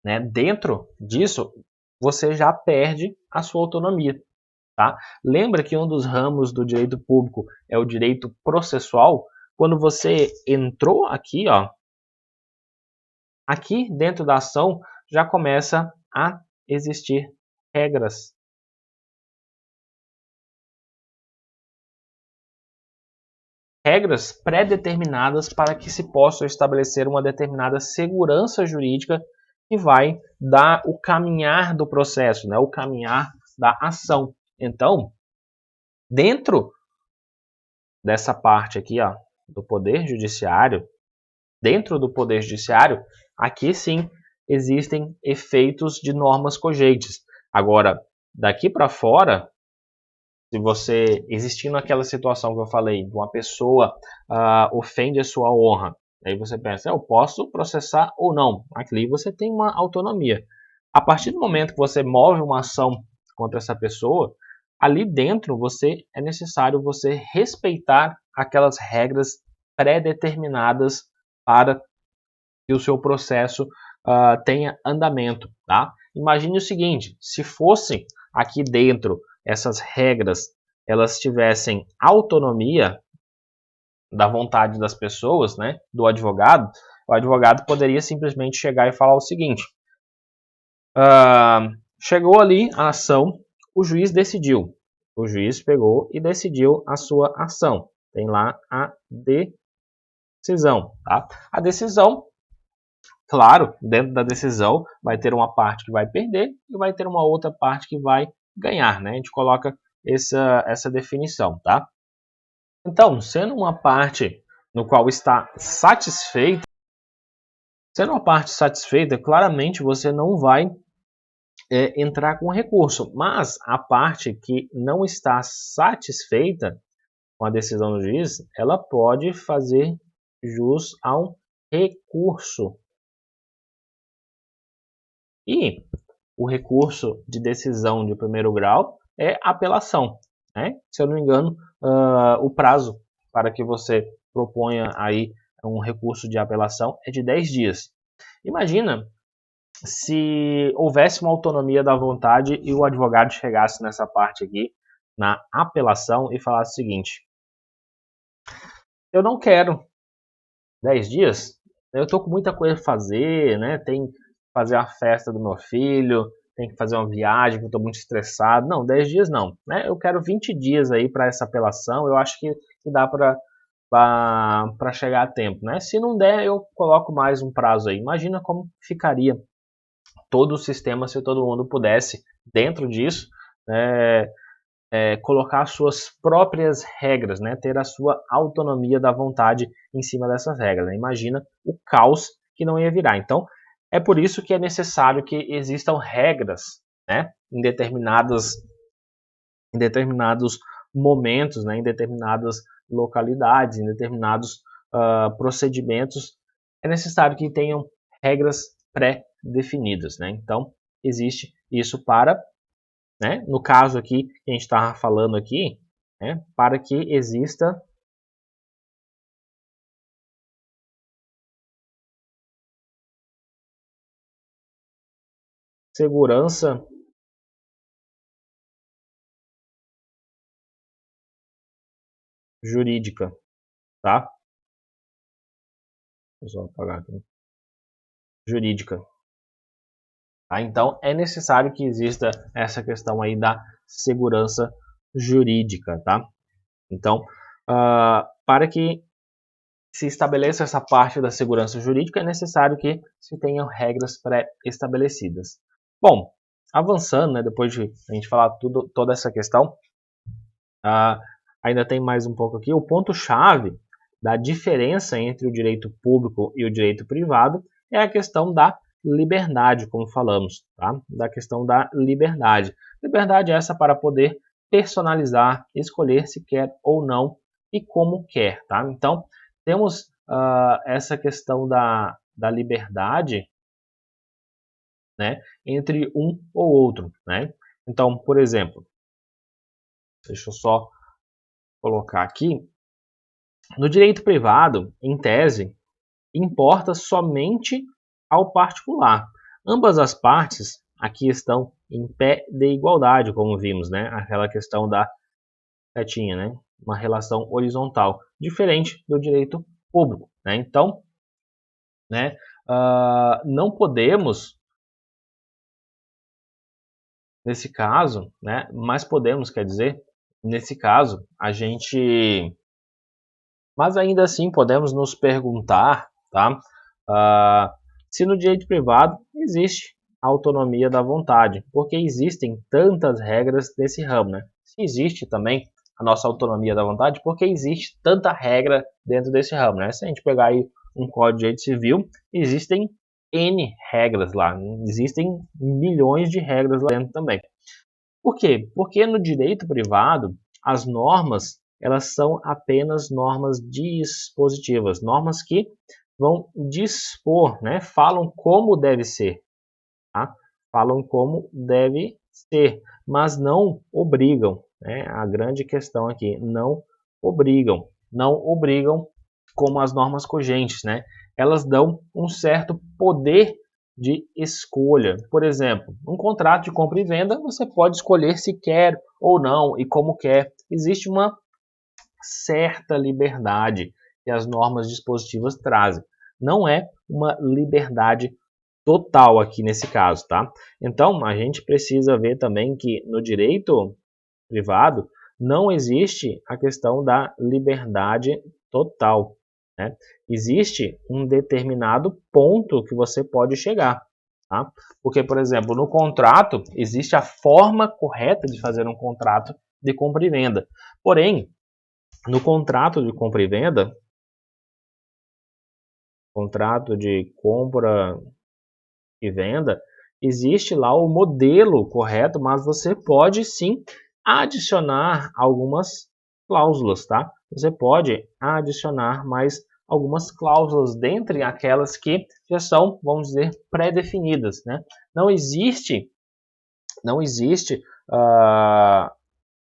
né? Dentro disso, você já perde a sua autonomia. Tá? Lembra que um dos ramos do direito público é o direito processual? Quando você entrou aqui, ó, aqui dentro da ação já começa a existir regras. Regras pré-determinadas para que se possa estabelecer uma determinada segurança jurídica que vai dar o caminhar do processo, né? O caminhar da ação. Então, dentro dessa parte aqui, ó, do Poder Judiciário, dentro do Poder Judiciário, aqui sim existem efeitos de normas cogentes. Agora, daqui para fora, se você, existindo aquela situação que eu falei, de uma pessoa ofende a sua honra, aí você pensa, eu posso processar ou não. Aqui você tem uma autonomia. A partir do momento que você move uma ação contra essa pessoa, ali dentro é necessário você respeitar aquelas regras pré-determinadas para que o seu processo tenha andamento, tá? Imagine o seguinte, se fosse aqui dentro essas regras, elas tivessem autonomia da vontade das pessoas, né, do advogado, o advogado poderia simplesmente chegar e falar o seguinte, chegou ali a ação, o juiz decidiu, o juiz pegou e decidiu a sua ação, tem lá a decisão, tá? A decisão, claro, dentro da decisão vai ter uma parte que vai perder e vai ter uma outra parte que vai ganhar, né? A gente coloca essa definição, tá? Então, sendo uma parte no qual está satisfeita, claramente você não vai entrar com recurso, mas a parte que não está satisfeita com a decisão do juiz, ela pode fazer jus a um recurso. E o recurso de decisão de primeiro grau é apelação, né? Se eu não me engano, o prazo para que você proponha aí um recurso de apelação é de 10 dias. Imagina se houvesse uma autonomia da vontade e o advogado chegasse nessa parte aqui, na apelação, e falasse o seguinte, eu não quero 10 dias, eu estou com muita coisa a fazer, né? Tem que fazer a festa do meu filho, tem que fazer uma viagem, que eu estou muito estressado. Não, 10 dias não, né? Eu quero 20 dias aí para essa apelação, eu acho que dá para chegar a tempo, né? Se não der, eu coloco mais um prazo aí. Imagina como ficaria todo o sistema se todo mundo pudesse, dentro disso, colocar suas próprias regras, né? Ter a sua autonomia da vontade em cima dessas regras. Né? Imagina o caos que não ia virar. Então, é por isso que é necessário que existam regras, né? Em determinados momentos, né? Em determinadas localidades, em determinados procedimentos, é necessário que tenham regras pré-definidas. Né? Então, existe isso para, né, no caso aqui que a gente estava falando aqui, né, para que exista segurança jurídica, tá? Deixa eu só apagar aqui. Jurídica. Tá? Então, é necessário que exista essa questão aí da segurança jurídica, tá? Então, para que se estabeleça essa parte da segurança jurídica, é necessário que se tenham regras pré-estabelecidas. Bom, avançando, né, depois de a gente falar toda essa questão, ainda tem mais um pouco aqui. O ponto-chave da diferença entre o direito público e o direito privado é a questão da liberdade, como falamos, tá? Da questão da liberdade. Liberdade é essa para poder personalizar, escolher se quer ou não e como quer, tá? Então, temos essa questão da liberdade, né, entre um ou outro, né? Então, por exemplo, deixa eu só colocar aqui, no direito privado, em tese, importa somente ao particular. Ambas as partes aqui estão em pé de igualdade, como vimos, né? Aquela questão da setinha, né? Uma relação horizontal, diferente do direito público, né? Então, né, não podemos, nesse caso, né? Mas podemos, quer dizer, nesse caso, mas ainda assim podemos nos perguntar, tá? Se no direito privado existe a autonomia da vontade, porque existem tantas regras nesse ramo, né? Se existe também a nossa autonomia da vontade, porque existe tanta regra dentro desse ramo, né? Se a gente pegar aí um Código de Direito Civil, existem N regras lá, existem milhões de regras lá dentro também. Por quê? Porque no direito privado, as normas, elas são apenas normas dispositivas, normas que vão dispor, né? Falam como deve ser, tá? Falam como deve ser, mas não obrigam, né? A grande questão aqui, não obrigam como as normas cogentes, né? Elas dão um certo poder de escolha. Por exemplo, um contrato de compra e venda, você pode escolher se quer ou não e como quer. Existe uma certa liberdade que as normas dispositivas trazem. Não é uma liberdade total aqui nesse caso, tá? Então, a gente precisa ver também que no direito privado não existe a questão da liberdade total, né? Existe um determinado ponto que você pode chegar, tá? Porque, por exemplo, no contrato existe a forma correta de fazer um contrato de compra e venda. Porém, no contrato de compra e venda, contrato de compra e venda, existe lá o modelo correto, mas você pode sim adicionar algumas cláusulas, tá? Você pode adicionar mais algumas cláusulas dentre aquelas que já são, vamos dizer, pré-definidas, né? Não existe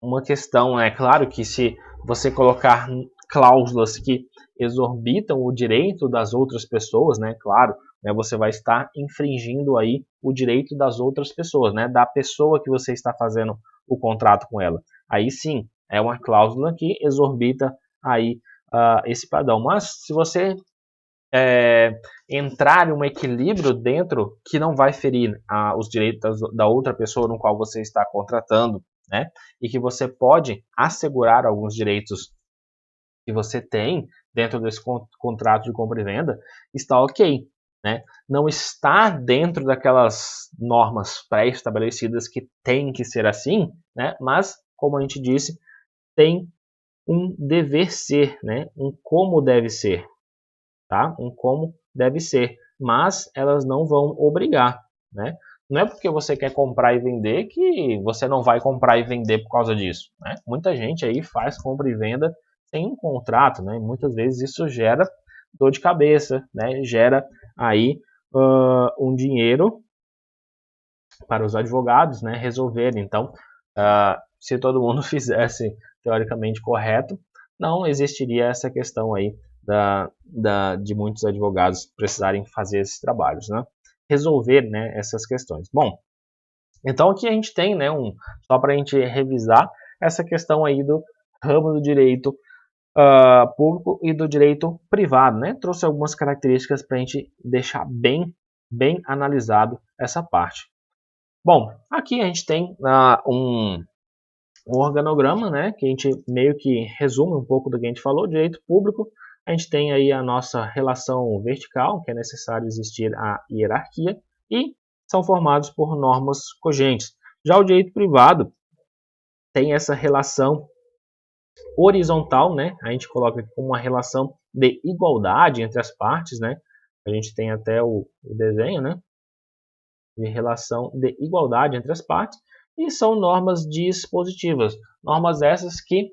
uma questão, é claro que se você colocar cláusulas que exorbitam o direito das outras pessoas, né, claro, né, você vai estar infringindo aí o direito das outras pessoas, né, da pessoa que você está fazendo o contrato com ela. Aí sim, é uma cláusula que exorbita aí esse padrão. Mas se você entrar em um equilíbrio dentro que não vai ferir os direitos da outra pessoa no qual você está contratando, né? E que você pode assegurar alguns direitos que você tem dentro desse contrato de compra e venda, está ok, né? Não está dentro daquelas normas pré-estabelecidas que tem que ser assim, né? Mas, como a gente disse, tem um dever ser, né? Um como deve ser, tá? Um como deve ser, mas elas não vão obrigar, né? Não é porque você quer comprar e vender que você não vai comprar e vender por causa disso, né? Muita gente aí faz compra e venda sem um contrato, né? E muitas vezes isso gera dor de cabeça, né? Gera aí um dinheiro para os advogados, né? Resolverem. Então, se todo mundo fizesse teoricamente correto, não existiria essa questão aí de muitos advogados precisarem fazer esses trabalhos, né? Resolver, né, essas questões. Bom, então aqui a gente tem, né, só para a gente revisar essa questão aí do ramo do direito público e do direito privado, né? Trouxe algumas características para a gente deixar bem analisado essa parte. Bom, aqui a gente tem um organograma, né, que a gente meio que resume um pouco do que a gente falou. Direito público, a gente tem aí a nossa relação vertical, que é necessário existir a hierarquia, e são formados por normas cogentes. Já o direito privado tem essa relação horizontal, né, a gente coloca aqui como uma relação de igualdade entre as partes, né, a gente tem até o desenho, né, de relação de igualdade entre as partes, e são normas dispositivas, normas essas que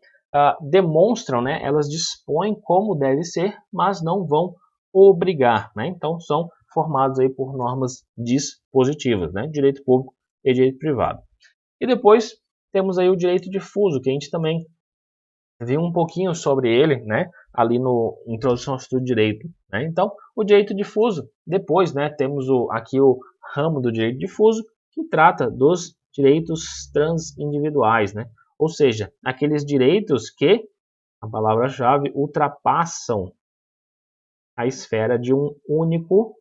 demonstram, né, elas dispõem como deve ser, mas não vão obrigar, né? Então são formados aí por normas dispositivas, né? Direito público e direito privado. E depois temos aí o direito difuso, que a gente também viu um pouquinho sobre ele, né, ali no Introdução ao Estudo de Direito, né? Então, o direito difuso, depois, né, temos aqui o ramo do direito difuso, que trata dos direitos transindividuais, né? Ou seja, aqueles direitos que, a palavra-chave, ultrapassam a esfera de um único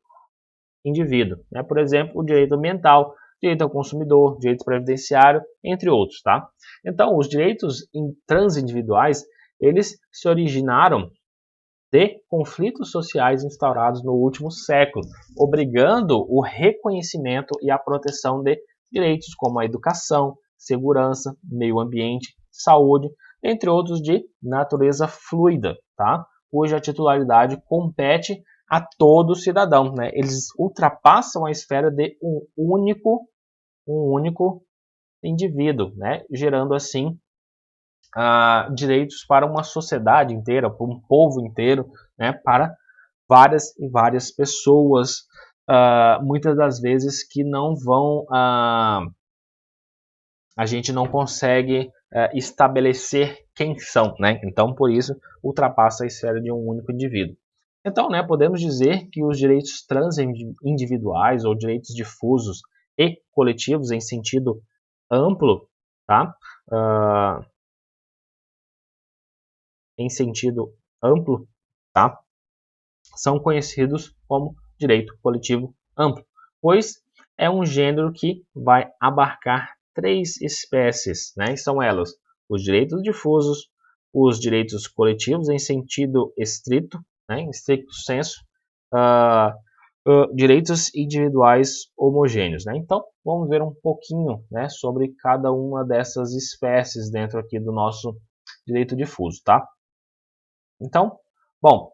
indivíduo, né? Por exemplo, o direito ambiental, direito ao consumidor, direito previdenciário, entre outros, tá? Então, os direitos transindividuais, eles se originaram de conflitos sociais instaurados no último século, obrigando o reconhecimento e a proteção de direitos como a educação, segurança, meio ambiente, saúde, entre outros de natureza fluida, tá? Cuja titularidade compete a todo cidadão, né? Eles ultrapassam a esfera de um único indivíduo, né? Gerando assim direitos para uma sociedade inteira, para um povo inteiro, né? Para várias e várias pessoas, muitas das vezes que não vão, a gente não consegue estabelecer quem são, né? Então, por isso, ultrapassa a esfera de um único indivíduo. Então, né, podemos dizer que os direitos transindividuais ou direitos difusos e coletivos em sentido amplo, tá? Em sentido amplo, tá? São conhecidos como direito coletivo amplo, pois é um gênero que vai abarcar 3 espécies, né? E são elas os direitos difusos, os direitos coletivos em sentido estrito, né? Em stricto senso, direitos individuais homogêneos, né? Então, vamos ver um pouquinho, né, sobre cada uma dessas espécies dentro aqui do nosso direito difuso, tá? Então, bom,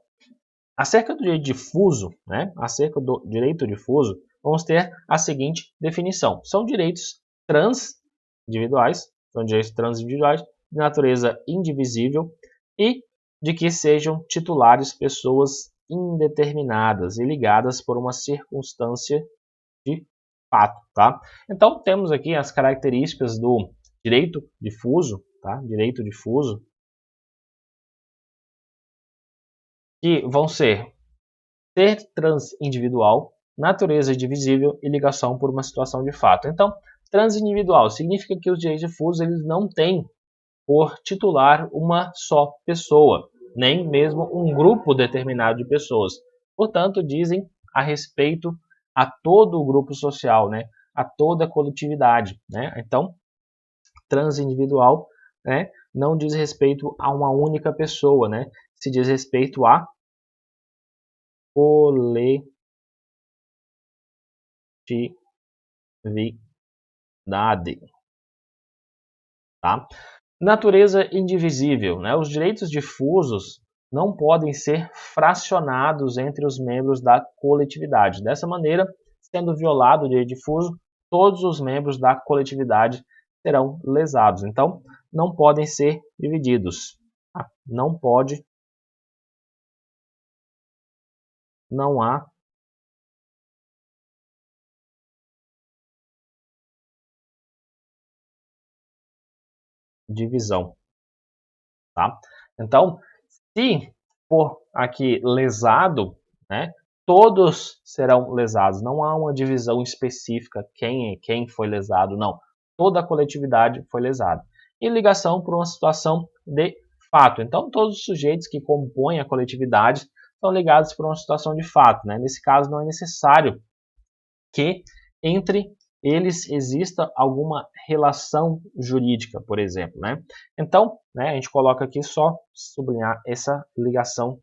acerca do direito difuso, né, acerca do direito difuso, vamos ter a seguinte definição. São direitos transindividuais, de natureza indivisível e de que sejam titulares pessoas indeterminadas e ligadas por uma circunstância de fato, tá? Então, temos aqui as características do direito difuso, tá? Direito difuso, que vão ser transindividual, natureza divisível e ligação por uma situação de fato. Então, transindividual significa que os direitos difusos eles não têm por titular uma só pessoa, nem mesmo um grupo determinado de pessoas. Portanto, dizem a respeito a todo o grupo social, né? A toda a coletividade, né? Então, transindividual, né? Não diz respeito a uma única pessoa, né? Se diz respeito a coletividade, tá? Natureza indivisível, né? Os direitos difusos não podem ser fracionados entre os membros da coletividade. Dessa maneira, sendo violado o direito difuso, todos os membros da coletividade serão lesados. Então, não podem ser divididos. Tá? Não pode, não há divisão, tá? Então, se for aqui lesado, né, todos serão lesados. Não há uma divisão específica quem foi lesado, não. Toda a coletividade foi lesada. E ligação por uma situação de fato. Então, todos os sujeitos que compõem a coletividade são ligados por uma situação de fato. Né? Nesse caso, não é necessário que entre eles exista alguma relação jurídica, por exemplo, né? Então, né, a gente coloca aqui só sublinhar essa ligação,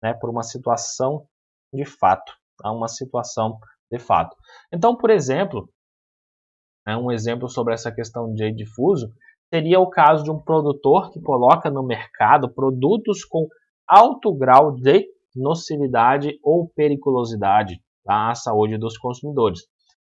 né, por uma situação de fato, tá? Uma situação de fato. Então, por exemplo, um exemplo sobre essa questão de direito difuso seria o caso de um produtor que coloca no mercado produtos com alto grau de nocividade ou periculosidade, tá, à saúde dos consumidores.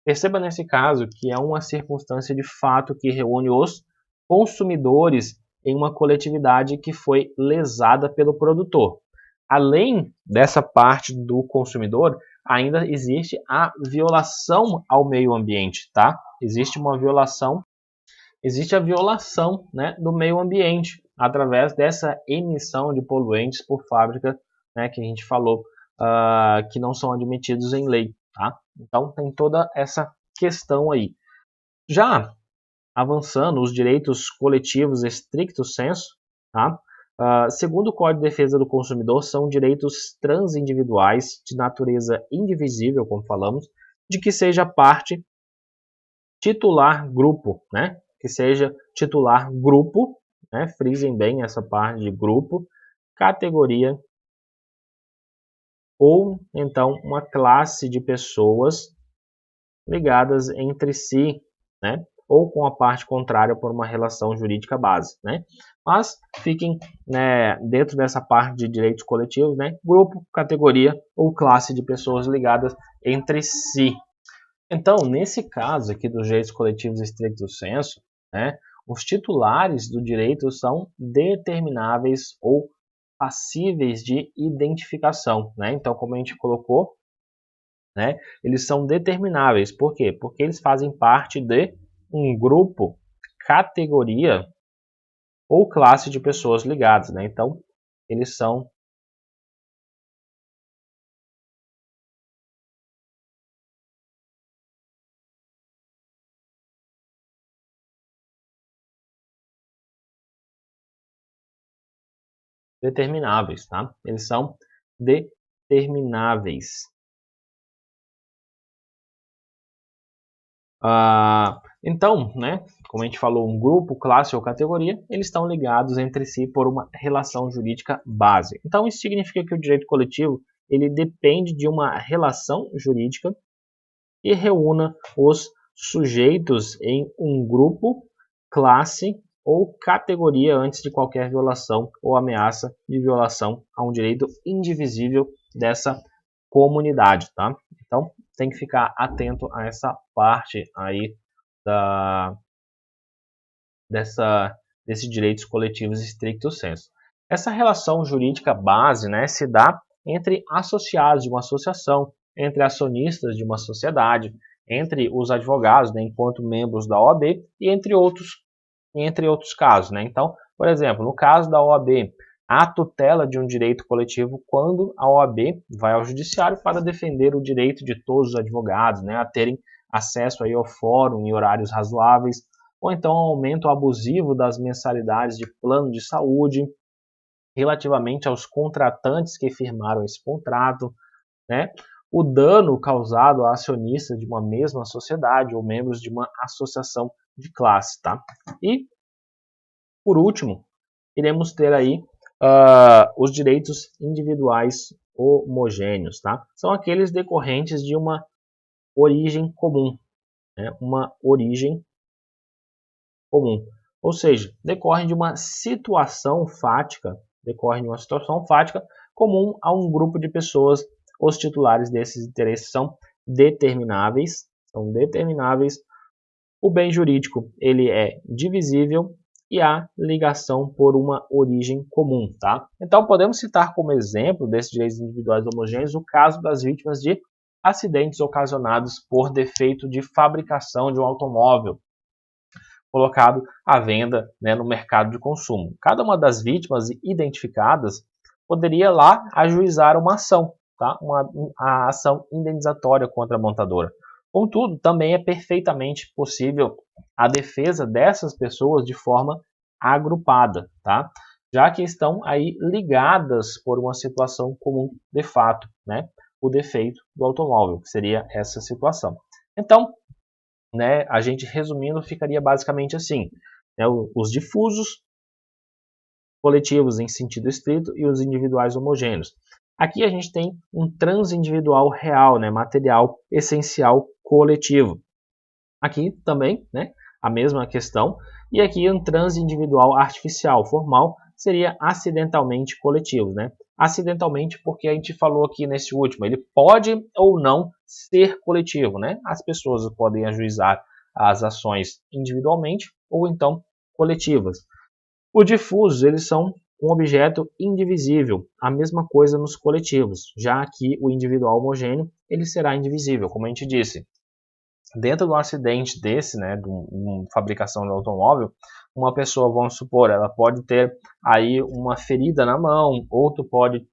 Perceba nesse caso que é uma circunstância de fato que reúne os consumidores em uma coletividade que foi lesada pelo produtor. Além dessa parte do consumidor, ainda existe a violação ao meio ambiente, tá? Existe a violação, né, do meio ambiente através dessa emissão de poluentes por fábrica, né, que a gente falou, que não são admitidos em lei, tá? Então tem toda essa questão aí. Já avançando os direitos coletivos estricto sensu, tá? Segundo o Código de Defesa do Consumidor, são direitos transindividuais de natureza indivisível, como falamos, de que seja parte titular grupo, né? Que seja titular grupo, né? Frisem bem essa parte de grupo, categoria ou então uma classe de pessoas ligadas entre si, né? Ou com a parte contrária por uma relação jurídica base, né? Mas fiquem, né, dentro dessa parte de direitos coletivos, né? Grupo, categoria ou classe de pessoas ligadas entre si. Então, nesse caso aqui dos direitos coletivos estricto sensu, né, os titulares do direito são determináveis ou passíveis de identificação, né? Então, como a gente colocou, né, eles são determináveis. Por quê? Porque eles fazem parte de um grupo, categoria ou classe de pessoas ligadas, né? Então, eles são determináveis, tá? Eles são determináveis. Então, né, como a gente falou, um grupo, classe ou categoria, eles estão ligados entre si por uma relação jurídica base. Então, isso significa que o direito coletivo ele depende de uma relação jurídica que reúna os sujeitos em um grupo, classe ou categoria antes de qualquer violação ou ameaça de violação a um direito indivisível dessa comunidade, tá? Então, tem que ficar atento a essa parte aí desses direitos coletivos stricto sensu. Essa relação jurídica base, né, se dá entre associados de uma associação, entre acionistas de uma sociedade, entre os advogados, né, enquanto membros da OAB e entre outros casos, né? Então, por exemplo, no caso da OAB, há tutela de um direito coletivo quando a OAB vai ao judiciário para defender o direito de todos os advogados, né, a terem acesso aí ao fórum em horários razoáveis, ou então aumento abusivo das mensalidades de plano de saúde relativamente aos contratantes que firmaram esse contrato, né? O dano causado a acionistas de uma mesma sociedade ou membros de uma associação de classe, tá? E, por último, iremos ter aí os direitos individuais homogêneos, tá? São aqueles decorrentes de uma origem comum, né? Uma origem comum. Ou seja, decorre de uma situação fática comum a um grupo de pessoas. Os titulares desses interesses são determináveis. O bem jurídico, ele é divisível e há ligação por uma origem comum, tá? Então, podemos citar como exemplo desses direitos individuais homogêneos o caso das vítimas de acidentes ocasionados por defeito de fabricação de um automóvel colocado à venda, né, no mercado de consumo. Cada uma das vítimas identificadas poderia lá ajuizar uma ação, tá? A ação indenizatória contra a montadora. Contudo, também é perfeitamente possível a defesa dessas pessoas de forma agrupada, tá? Já que estão aí ligadas por uma situação comum de fato, né? O defeito do automóvel, que seria essa situação. Então, né, a gente resumindo ficaria basicamente assim, né, os difusos, coletivos em sentido estrito e os individuais homogêneos. Aqui a gente tem um transindividual real, né, material essencial coletivo. Aqui também, né, a mesma questão, e aqui um transindividual artificial formal seria acidentalmente coletivo, né? Acidentalmente porque a gente falou aqui nesse último, ele pode ou não ser coletivo, né? As pessoas podem ajuizar as ações individualmente ou então coletivas. Os difusos, eles são um objeto indivisível, a mesma coisa nos coletivos, já que o individual homogêneo, ele será indivisível, como a gente disse. Dentro de um acidente desse, né, de uma fabricação de automóvel, uma pessoa, vamos supor, ela pode ter aí uma ferida na mão, outro pode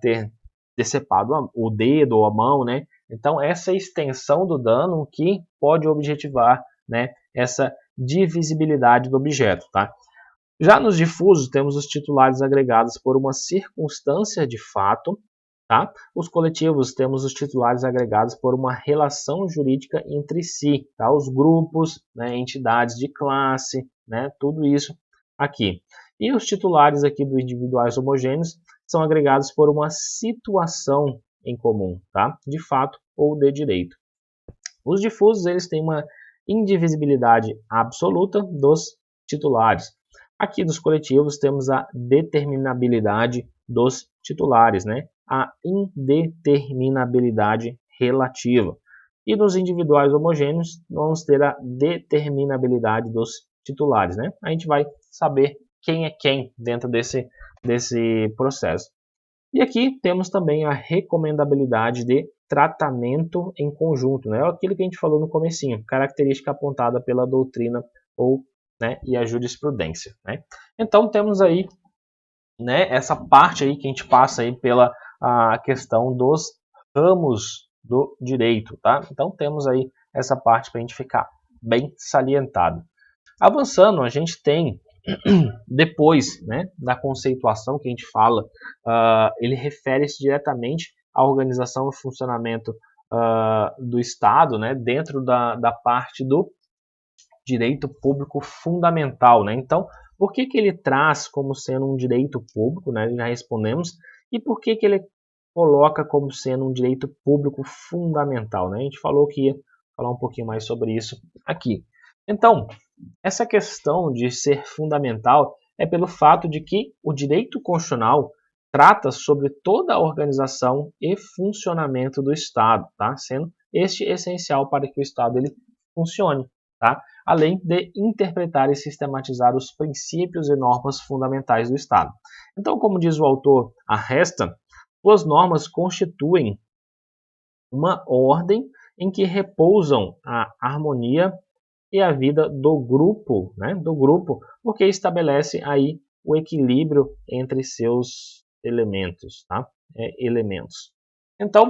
ter decepado o dedo ou a mão, né? Então, essa extensão do dano que pode objetivar, né, essa divisibilidade do objeto, tá? Já nos difusos, temos os titulares agregados por uma circunstância de fato, tá? Os coletivos, temos os titulares agregados por uma relação jurídica entre si, tá? Os grupos, né, entidades de classe, né, tudo isso aqui. E os titulares aqui dos individuais homogêneos são agregados por uma situação em comum, tá? De fato ou de direito. Os difusos, eles têm uma indivisibilidade absoluta dos titulares. Aqui dos coletivos temos a determinabilidade dos titulares, né? A indeterminabilidade relativa. E nos individuais homogêneos, vamos ter a determinabilidade dos titulares, né? A gente vai saber quem é quem dentro desse processo. E aqui temos também a recomendabilidade de tratamento em conjunto, né? Aquilo que a gente falou no comecinho, característica apontada pela doutrina ou, né, e a jurisprudência, né? Então temos aí, né, essa parte aí que a gente passa aí pela a questão dos ramos do direito, tá? Então temos aí essa parte para a gente ficar bem salientado. Avançando, a gente tem depois, né, da conceituação que a gente fala, ele refere-se diretamente à organização e funcionamento do Estado, né, dentro da parte do direito público fundamental, né? Então, por que ele traz como sendo um direito público, né? Já respondemos. E por que ele coloca como sendo um direito público fundamental, né? A gente falou que ia falar um pouquinho mais sobre isso aqui. Então, essa questão de ser fundamental é pelo fato de que o direito constitucional trata sobre toda a organização e funcionamento do Estado, tá? Sendo este essencial para que o Estado ele funcione, tá? Além de interpretar e sistematizar os princípios e normas fundamentais do Estado. Então, como diz o autor Arresta, suas normas constituem uma ordem em que repousam a harmonia e a vida do grupo, né? Do grupo, porque estabelece aí o equilíbrio entre seus elementos, tá? Elementos. Então,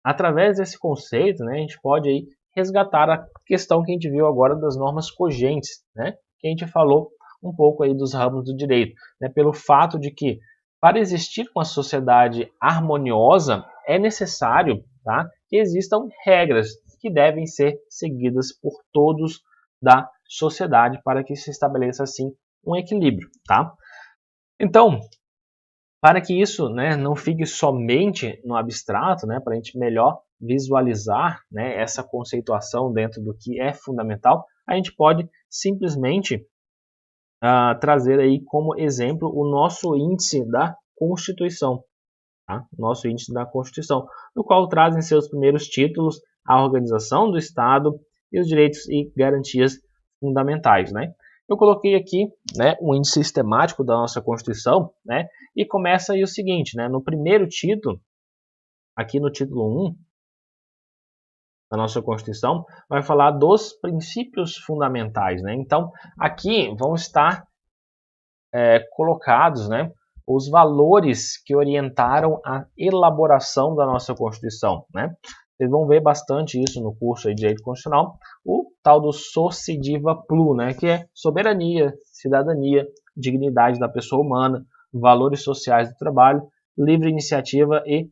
através desse conceito, né, a gente pode aí resgatar a questão que a gente viu agora das normas cogentes, né? Que a gente falou um pouco aí dos ramos do direito, né? Pelo fato de que para existir uma sociedade harmoniosa é necessário, tá, que existam regras que devem ser seguidas por todos da sociedade para que se estabeleça assim um equilíbrio, tá? Então, para que isso, né, não fique somente no abstrato, né, para a gente melhor visualizar, né, essa conceituação dentro do que é fundamental, a gente pode simplesmente trazer aí como exemplo o nosso índice da Constituição, tá? Nosso índice da Constituição, no qual traz em seus primeiros títulos a organização do Estado e os direitos e garantias fundamentais, né? Eu coloquei aqui, né, um índice sistemático da nossa Constituição, né, e começa aí o seguinte, né, no primeiro título, aqui no título 1 da nossa Constituição, vai falar dos princípios fundamentais, né? Então, aqui vão estar colocados, né, os valores que orientaram a elaboração da nossa Constituição, né? Vocês vão ver bastante isso no curso de Direito Constitucional, o tal do Sociediva Plu, né, que é soberania, cidadania, dignidade da pessoa humana, valores sociais do trabalho, livre iniciativa e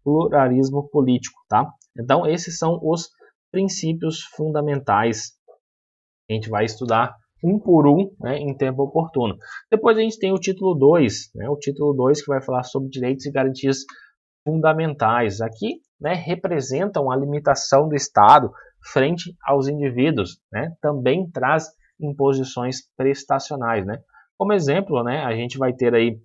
pluralismo político, tá? Então, esses são os princípios fundamentais que a gente vai estudar um por um, né, em tempo oportuno. Depois a gente tem o título 2, né, o título 2 que vai falar sobre direitos e garantias fundamentais. Aqui, né, representam a limitação do Estado frente aos indivíduos, né, também traz imposições prestacionais, né. Como exemplo, né, a gente vai ter aí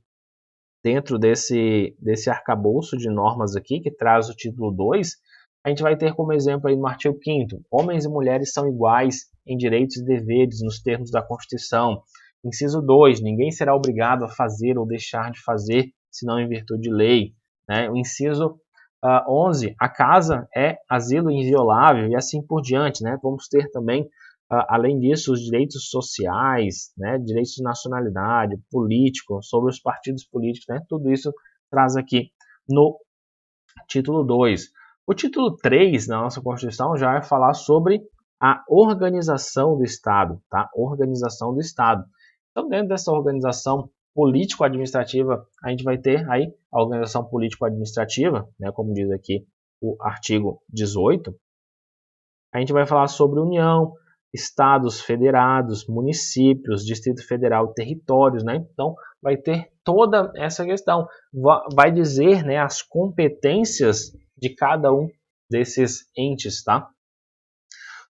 dentro desse arcabouço de normas aqui, que traz o título 2, a gente vai ter como exemplo aí no artigo 5º, homens e mulheres são iguais em direitos e deveres nos termos da Constituição. Inciso 2, ninguém será obrigado a fazer ou deixar de fazer, senão em virtude de lei. Né? O inciso 11, a casa é asilo inviolável e assim por diante. Né? Vamos ter também, além disso, os direitos sociais, né? Direitos de nacionalidade, político, sobre os partidos políticos. Né? Tudo isso traz aqui no título 2. O título 3 da nossa Constituição já vai falar sobre a organização do Estado, tá? Organização do Estado. Então, dentro dessa organização político-administrativa, a gente vai ter aí a organização político-administrativa, né, como diz aqui o artigo 18. A gente vai falar sobre união, estados federados, municípios, Distrito Federal, territórios, né? Então, vai ter toda essa questão. Vai dizer, né, as competências de cada um desses entes, tá?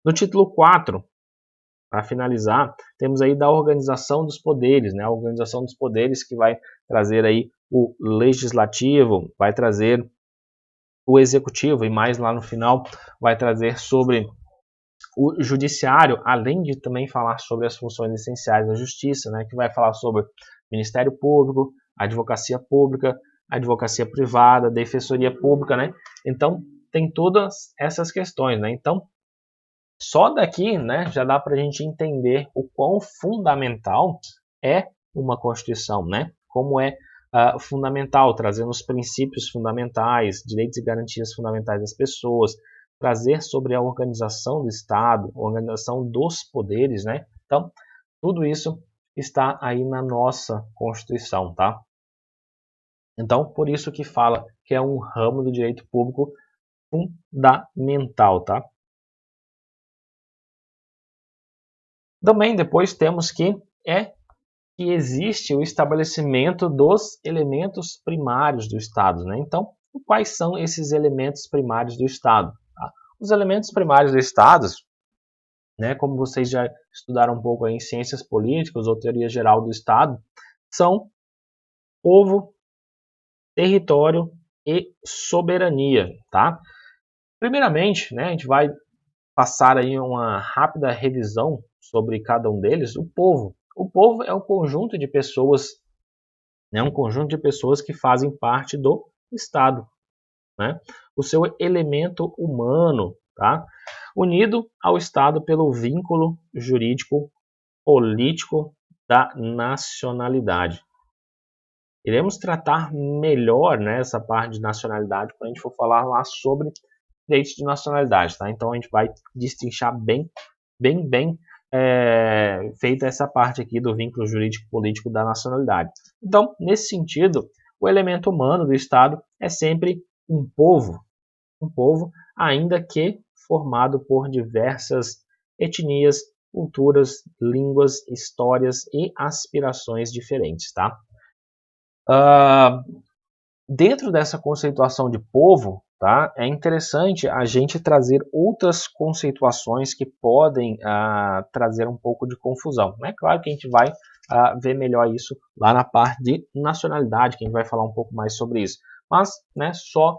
No título 4, para finalizar, temos aí da organização dos poderes, né? A organização dos poderes que vai trazer aí o legislativo, vai trazer o executivo e mais lá no final vai trazer sobre o judiciário, além de também falar sobre as funções essenciais da justiça, né? Que vai falar sobre Ministério Público, advocacia privada, defensoria pública, né? Então, tem todas essas questões, né? Então, só daqui, né, já dá para a gente entender o quão fundamental é uma Constituição, né? Como é fundamental, trazendo os princípios fundamentais, direitos e garantias fundamentais das pessoas, trazer sobre a organização do Estado, organização dos poderes, né? Então, tudo isso está aí na nossa Constituição, tá? Então, por isso que fala que é um ramo do direito público fundamental, tá? Também depois temos que existe o estabelecimento dos elementos primários do Estado, né? Então, quais são esses elementos primários do Estado? Tá? Os elementos primários do Estado, né, como vocês já estudaram um pouco aí em ciências políticas ou teoria geral do Estado, são povo, território e soberania, tá? Primeiramente, né, a gente vai passar aí uma rápida revisão sobre cada um deles. O povo. O povo é um conjunto de pessoas, né, um conjunto de pessoas que fazem parte do Estado, né? O seu elemento humano, tá? Unido ao Estado pelo vínculo jurídico político da nacionalidade. Iremos tratar melhor, né, essa parte de nacionalidade quando a gente for falar lá sobre direitos de nacionalidade, tá? Então a gente vai destrinchar bem feita essa parte aqui do vínculo jurídico-político da nacionalidade. Então, nesse sentido, o elemento humano do Estado é sempre um povo, ainda que formado por diversas etnias, culturas, línguas, histórias e aspirações diferentes, tá? Dentro dessa conceituação de povo, tá, é interessante a gente trazer outras conceituações que podem trazer um pouco de confusão. É claro que a gente vai ver melhor isso lá na parte de nacionalidade, que a gente vai falar um pouco mais sobre isso. Mas, né, só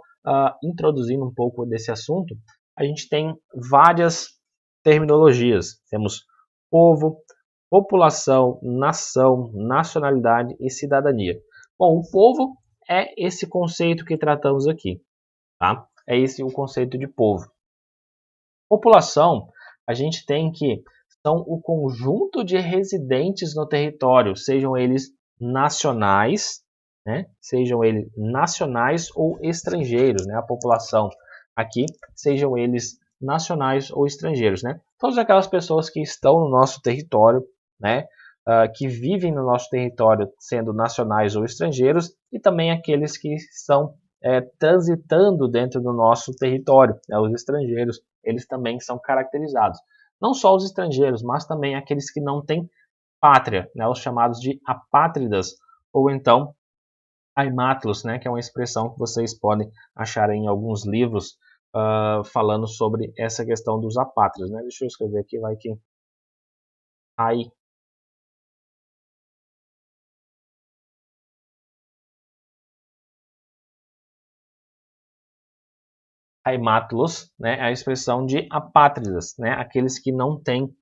introduzindo um pouco desse assunto, a gente tem várias terminologias. Temos povo, população, nação, nacionalidade e cidadania. Bom, o povo é esse conceito que tratamos aqui, tá? É esse o conceito de povo. População, a gente tem que são o conjunto de residentes no território, sejam eles nacionais, né? Sejam eles nacionais ou estrangeiros, né? A população aqui, sejam eles nacionais ou estrangeiros, né? Todas aquelas pessoas que estão no nosso território, né? Que vivem no nosso território, sendo nacionais ou estrangeiros, e também aqueles que estão transitando dentro do nosso território, né? Os estrangeiros, eles também são caracterizados. Não só os estrangeiros, mas também aqueles que não têm pátria, né? Os chamados de apátridas, ou então aimátulos, né? Que é uma expressão que vocês podem achar em alguns livros falando sobre essa questão dos apátridas, né? Deixa eu escrever aqui, vai que aimátulos, né, é a expressão de apátridas, né, aqueles que não têm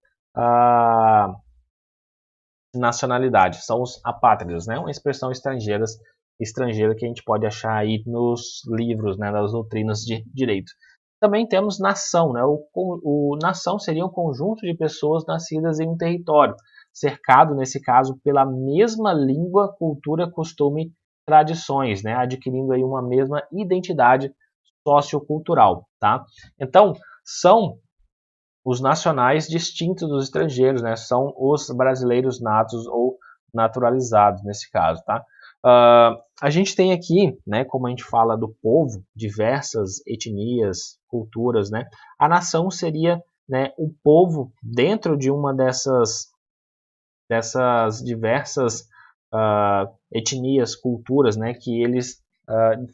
nacionalidade, são os apátridas, né, uma expressão estrangeira que a gente pode achar aí nos livros, né, das doutrinas de direito. Também temos nação, né, o nação seria um conjunto de pessoas nascidas em um território, cercado, nesse caso, pela mesma língua, cultura, costume, tradições, né, adquirindo aí uma mesma identidade sociocultural, tá? Então, são os nacionais distintos dos estrangeiros, né? São os brasileiros natos ou naturalizados, nesse caso, tá? A gente tem aqui, né, como a gente fala do povo, diversas etnias, culturas, né? A nação seria né, o povo dentro de uma dessas diversas etnias, culturas, né, que eles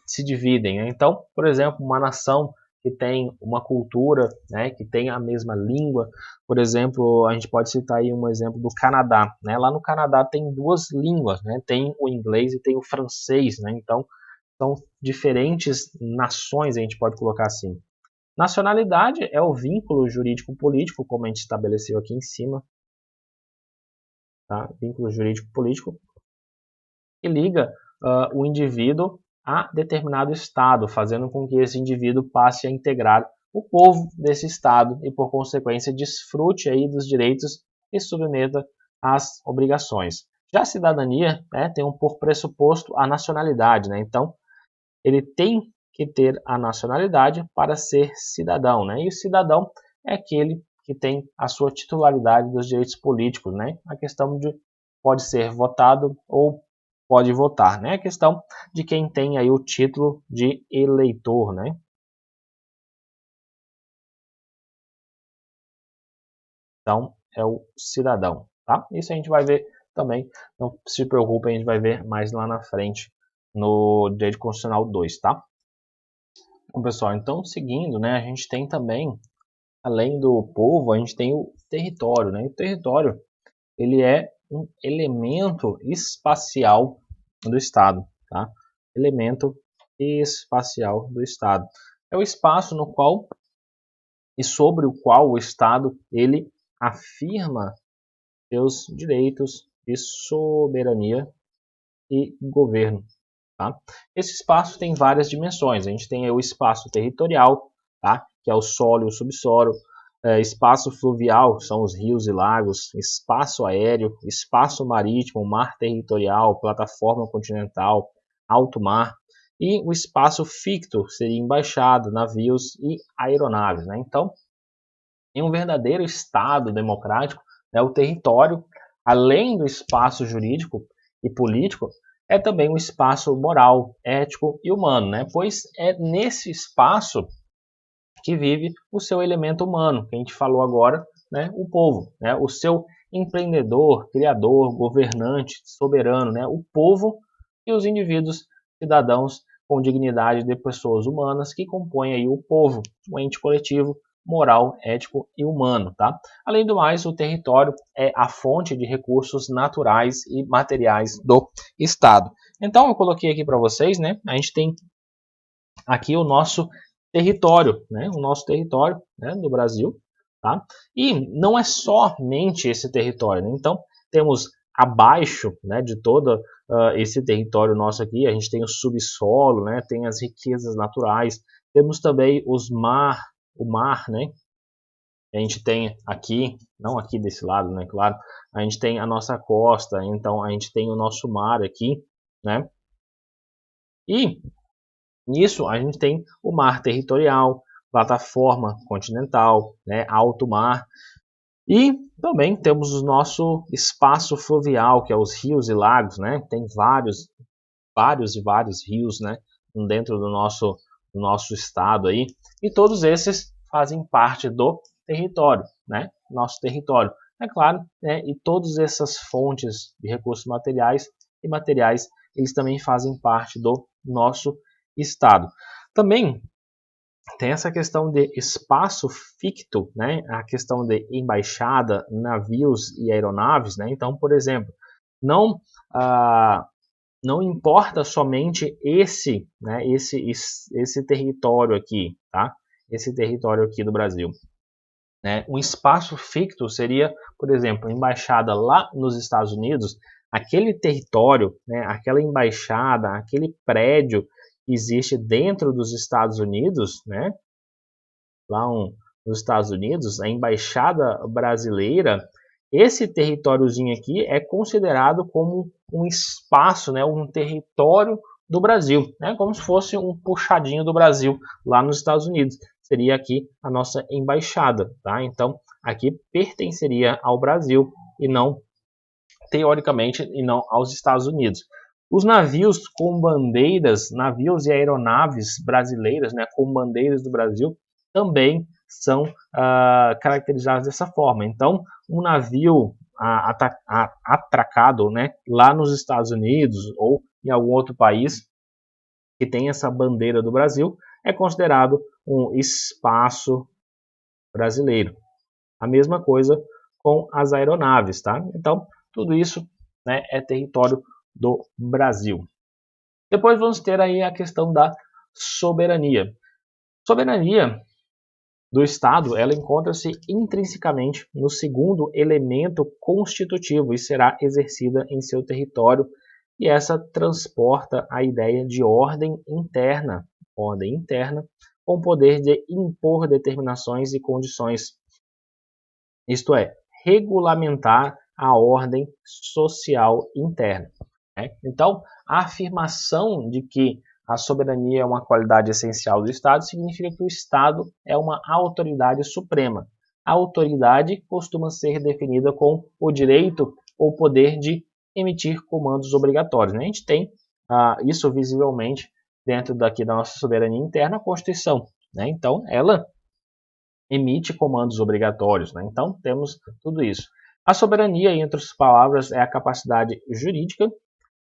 se dividem, né? Então, por exemplo, uma nação que tem uma cultura, né, que tem a mesma língua, por exemplo, a gente pode citar aí um exemplo do Canadá, né? Lá no Canadá tem duas línguas, né? Tem o inglês e tem o francês, né? Então, são diferentes nações, a gente pode colocar assim. Nacionalidade é o vínculo jurídico-político, como a gente estabeleceu aqui em cima, tá? Vínculo jurídico-político que liga o indivíduo a determinado estado, fazendo com que esse indivíduo passe a integrar o povo desse estado e, por consequência, desfrute aí dos direitos e submeta às obrigações. Já a cidadania, né, tem por pressuposto a nacionalidade, né? Então, ele tem que ter a nacionalidade para ser cidadão, né? E o cidadão é aquele que tem a sua titularidade dos direitos políticos, né? A questão de pode ser votado ou pode votar, né? A questão de quem tem aí o título de eleitor, né? Então, é o cidadão, tá? Isso a gente vai ver também, não se preocupe, a gente vai ver mais lá na frente no Direito Constitucional 2, tá? Bom, pessoal, então seguindo, né, a gente tem também, além do povo, a gente tem o território, né? E o território, ele é um elemento espacial do Estado, tá? Elemento espacial do Estado. É o espaço no qual e sobre o qual o Estado ele afirma seus direitos de soberania e governo. Tá? Esse espaço tem várias dimensões. A gente tem o espaço territorial, tá? Que é o solo e o subsolo. Espaço fluvial, são os rios e lagos. Espaço aéreo, espaço marítimo, mar territorial, plataforma continental, alto mar. E o espaço ficto seria embaixada, navios e aeronaves. Né? Então, em um verdadeiro Estado democrático, né, o território, além do espaço jurídico e político, é também um espaço moral, ético e humano, né? Pois é nesse espaço que vive o seu elemento humano, que a gente falou agora, né? O povo, né? O seu empreendedor, criador, governante, soberano, né? O povo e os indivíduos, cidadãos com dignidade de pessoas humanas que compõem aí o povo, um ente coletivo moral, ético e humano, tá? Além do mais, o território é a fonte de recursos naturais e materiais do Estado. Então, eu coloquei aqui para vocês, né? A gente tem aqui o nosso território, né? O nosso território, né? Do Brasil, tá? E não é somente esse território, né? Então, temos abaixo, né? De todo esse território nosso aqui, a gente tem o subsolo, né? Tem as riquezas naturais, temos também o mar, né? A gente tem aqui, não aqui desse lado, né? Claro, a gente tem a nossa costa, então a gente tem o nosso mar aqui, né? E nisso a gente tem o mar territorial, plataforma continental, né? Alto mar. E também temos o nosso espaço fluvial, que é os rios e lagos, né? Tem vários rios, né? Dentro do nosso estado aí. E todos esses fazem parte do território, né? Nosso território. É claro, né? E todas essas fontes de recursos materiais e materiais, eles também fazem parte do nosso estado. Também tem essa questão de espaço ficto, né? A questão de embaixada, navios e aeronaves, né? Então, por exemplo, não não importa somente esse, né, esse território aqui, tá? Esse território aqui do Brasil. Né? Um espaço ficto seria, por exemplo, embaixada lá nos Estados Unidos, aquele território, né, aquela embaixada, aquele prédio que existe dentro dos Estados Unidos, né, nos Estados Unidos, a embaixada brasileira, esse territóriozinho aqui é considerado como um espaço, né, um território do Brasil, né, como se fosse um puxadinho do Brasil lá nos Estados Unidos. Seria aqui a nossa embaixada, tá? Então, aqui pertenceria ao Brasil e não, teoricamente, e não aos Estados Unidos. Os navios com bandeiras, navios e aeronaves brasileiras, né, com bandeiras do Brasil, também são caracterizados dessa forma. Então, um navio atracado, né, lá nos Estados Unidos ou em algum outro país que tem essa bandeira do Brasil é considerado um espaço brasileiro. A mesma coisa com as aeronaves, tá? Então, tudo isso, né, é território do Brasil. Depois vamos ter aí a questão da soberania. Soberania do Estado, ela encontra-se intrinsecamente no segundo elemento constitutivo e será exercida em seu território, e essa transporta a ideia de ordem interna com poder de impor determinações e condições, isto é, regulamentar a ordem social interna. Né? Então, a afirmação de que a soberania é uma qualidade essencial do Estado significa que o Estado é uma autoridade suprema. A autoridade costuma ser definida com o direito ou poder de emitir comandos obrigatórios. Né? A gente tem isso visivelmente dentro daqui da nossa soberania interna, a Constituição. Né? Então, ela emite comandos obrigatórios. Né? Então, temos tudo isso. A soberania, entre outras palavras, é a capacidade jurídica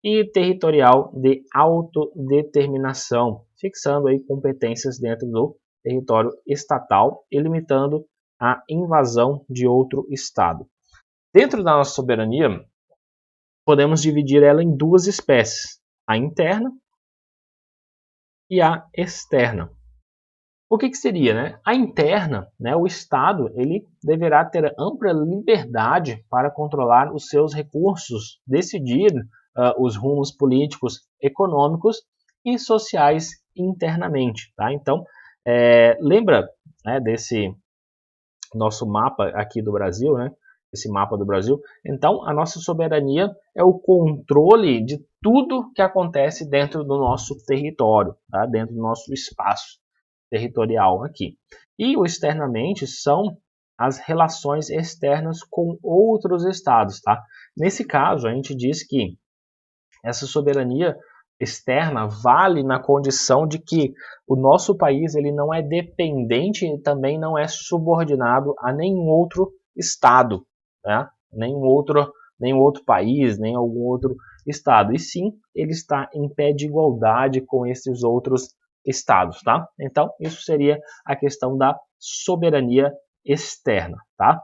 e territorial de autodeterminação, fixando aí competências dentro do território estatal e limitando a invasão de outro estado. Dentro da nossa soberania, podemos dividir ela em duas espécies, a interna e a externa. O que seria, né? A interna, né, o Estado, ele deverá ter ampla liberdade para controlar os seus recursos, decidir os rumos políticos, econômicos e sociais internamente. Tá? Então, lembra, né, desse nosso mapa aqui do Brasil, né? Esse mapa do Brasil. Então, a nossa soberania é o controle de tudo que acontece dentro do nosso território, tá? Dentro do nosso espaço territorial aqui. E o externamente são as relações externas com outros estados, tá? Nesse caso, a gente diz que essa soberania externa vale na condição de que o nosso país ele não é dependente e também não é subordinado a nenhum outro estado, né? nenhum outro país, nem algum outro estado. E sim, ele está em pé de igualdade com esses outros estados, tá? Então, isso seria a questão da soberania externa, tá?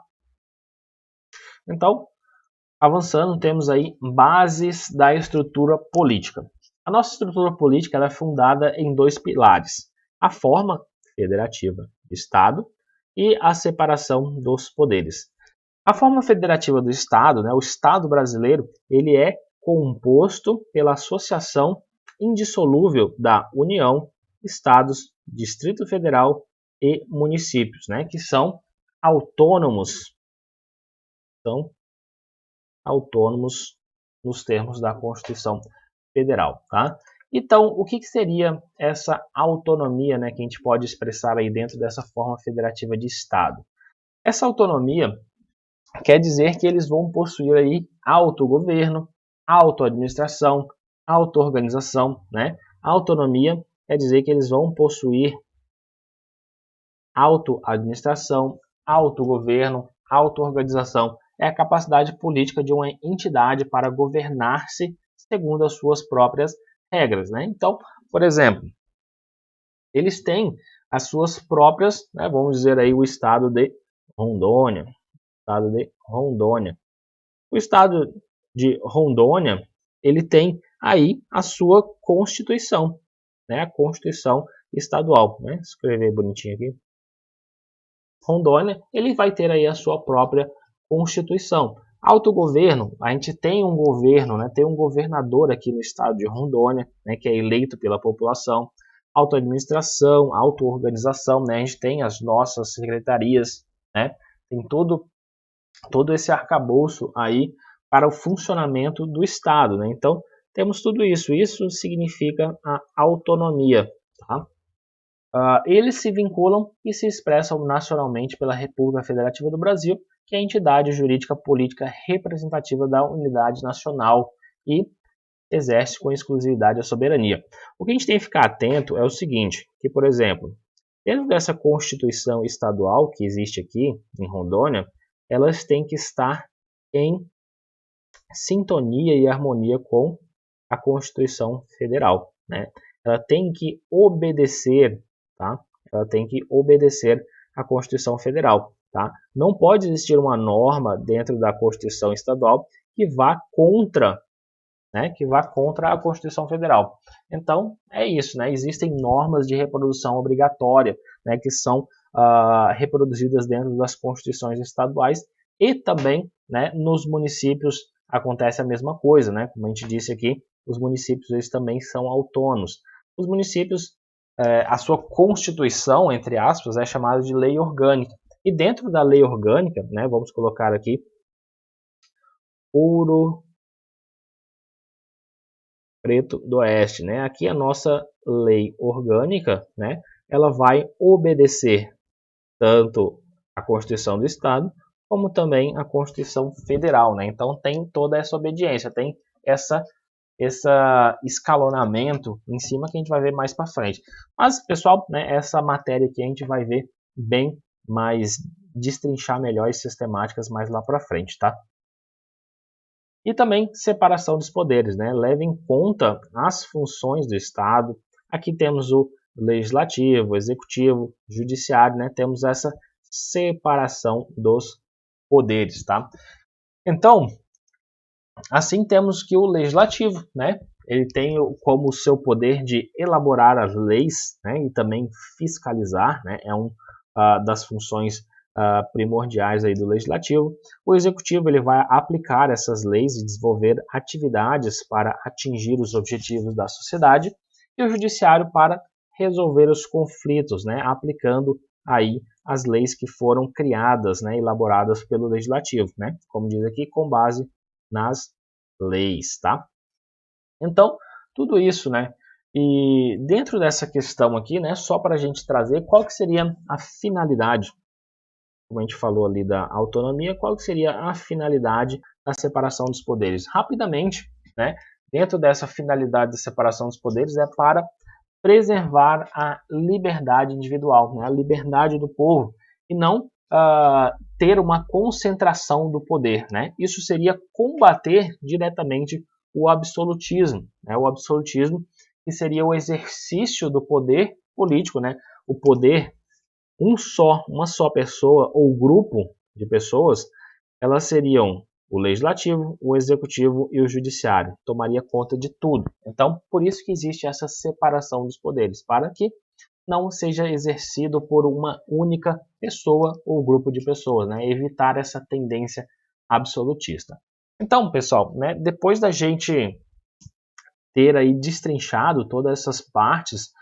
Então, avançando, temos aí bases da estrutura política. A nossa estrutura política ela é fundada em dois pilares: a forma federativa do Estado e a separação dos poderes. A forma federativa do Estado, né, o Estado brasileiro, ele é composto pela associação indissolúvel da União, Estados, Distrito Federal e municípios, né, que são autônomos, nos termos da Constituição Federal, tá? Então, o que seria essa autonomia, né, que a gente pode expressar aí dentro dessa forma federativa de Estado? Essa autonomia quer dizer que eles vão possuir aí autogoverno, autoadministração, auto-organização, né? Autonomia quer dizer que eles vão possuir autoadministração, autogoverno, auto-organização. É a capacidade política de uma entidade para governar-se segundo as suas próprias regras, né? Então, por exemplo, eles têm as suas próprias, né, vamos dizer aí o estado de Rondônia, O estado de Rondônia, ele tem aí a sua Constituição, né? A Constituição estadual, né? Escrever bonitinho aqui. Rondônia, ele vai ter aí a sua própria Constituição. Autogoverno, a gente tem um governo, né? Tem um governador aqui no estado de Rondônia, né? Que é eleito pela população. Autoadministração, auto-organização, né? A gente tem as nossas secretarias, né? Tem todo esse arcabouço aí para o funcionamento do Estado, né? Então, temos tudo isso. Isso significa a autonomia, tá? Eles se vinculam e se expressam nacionalmente pela República Federativa do Brasil, que é a entidade jurídica política representativa da unidade nacional e exerce com exclusividade a soberania. O que a gente tem que ficar atento é o seguinte, que, por exemplo, Dentro dessa Constituição estadual que existe aqui em Rondônia, elas têm que estar em sintonia e harmonia com a Constituição Federal, né? Ela tem que obedecer, tá? Ela tem que obedecer à Constituição Federal, tá? Não pode existir uma norma dentro da Constituição estadual que vá contra, né? Que vá contra a Constituição Federal. Então é isso, né? Existem normas de reprodução obrigatória, né? Que são reproduzidas dentro das constituições estaduais e também, né? Nos municípios acontece a mesma coisa, né? Como a gente disse aqui, os municípios eles também são autônomos. Os municípios, a sua constituição, entre aspas, é chamada de lei orgânica. E dentro da lei orgânica, né, vamos colocar aqui Ouro Preto do Oeste, né? Aqui a nossa lei orgânica, né? Ela vai obedecer tanto a Constituição do Estado como também a Constituição Federal, né? Então tem toda essa obediência, tem esse escalonamento em cima que a gente vai ver mais para frente. Mas, pessoal, né, essa matéria aqui a gente vai ver bem mais, destrinchar melhor as sistemáticas mais lá para frente, tá? E também separação dos poderes, né? Leve em conta as funções do Estado. Aqui temos o legislativo, o executivo, o judiciário, né? Temos essa separação dos poderes, tá? Então, assim temos que o legislativo, né? Ele tem como seu poder de elaborar as leis, né? E também fiscalizar, né? É das funções primordiais aí do legislativo. O executivo ele vai aplicar essas leis e desenvolver atividades para atingir os objetivos da sociedade, e o judiciário para resolver os conflitos, né? Aplicando aí as leis que foram criadas, né? Elaboradas pelo legislativo, né? Como diz aqui, com base nas leis, tá? Então, tudo isso, né? E dentro dessa questão aqui, né, só para a gente trazer qual que seria a finalidade, como a gente falou ali da autonomia, qual que seria a finalidade da separação dos poderes? Rapidamente, né, dentro dessa finalidade da separação dos poderes é para preservar a liberdade individual, né, a liberdade do povo, e não ter uma concentração do poder, né? Isso seria combater diretamente o absolutismo, né? O absolutismo que seria o exercício do poder político, né? O poder, uma só pessoa ou grupo de pessoas, elas seriam o legislativo, o executivo e o judiciário. Tomaria conta de tudo. Então, por isso que existe essa separação dos poderes, para que não seja exercido por uma única pessoa ou grupo de pessoas, né? Evitar essa tendência absolutista. Então, pessoal, né, depois da gente ter aí destrinchado todas essas partes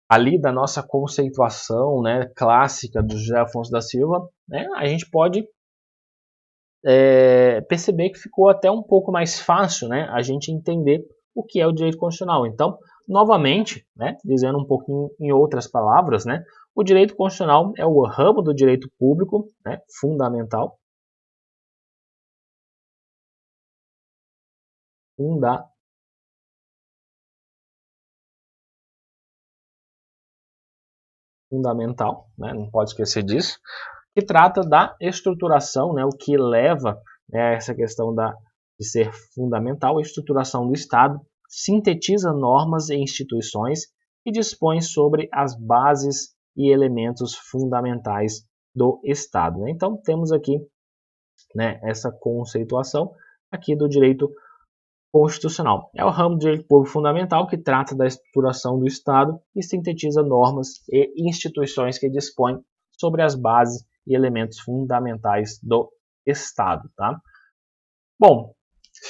ali da nossa conceituação, né, clássica do José Afonso da Silva, né, a gente pode perceber que ficou até um pouco mais fácil, né, a gente entender o que é o direito constitucional. Então, novamente, né, dizendo um pouquinho em outras palavras, né, o direito constitucional é o ramo do direito público, né, fundamental, fundamental, né, não pode esquecer disso, que trata da estruturação, né, o que leva, né, a essa questão de ser fundamental, a estruturação do Estado, sintetiza normas e instituições e dispõe sobre as bases e elementos fundamentais do Estado, né? Então temos aqui, né, essa conceituação aqui do direito constitucional. É o ramo do direito público fundamental que trata da estruturação do Estado e sintetiza normas e instituições que dispõem sobre as bases e elementos fundamentais do Estado, tá? Bom,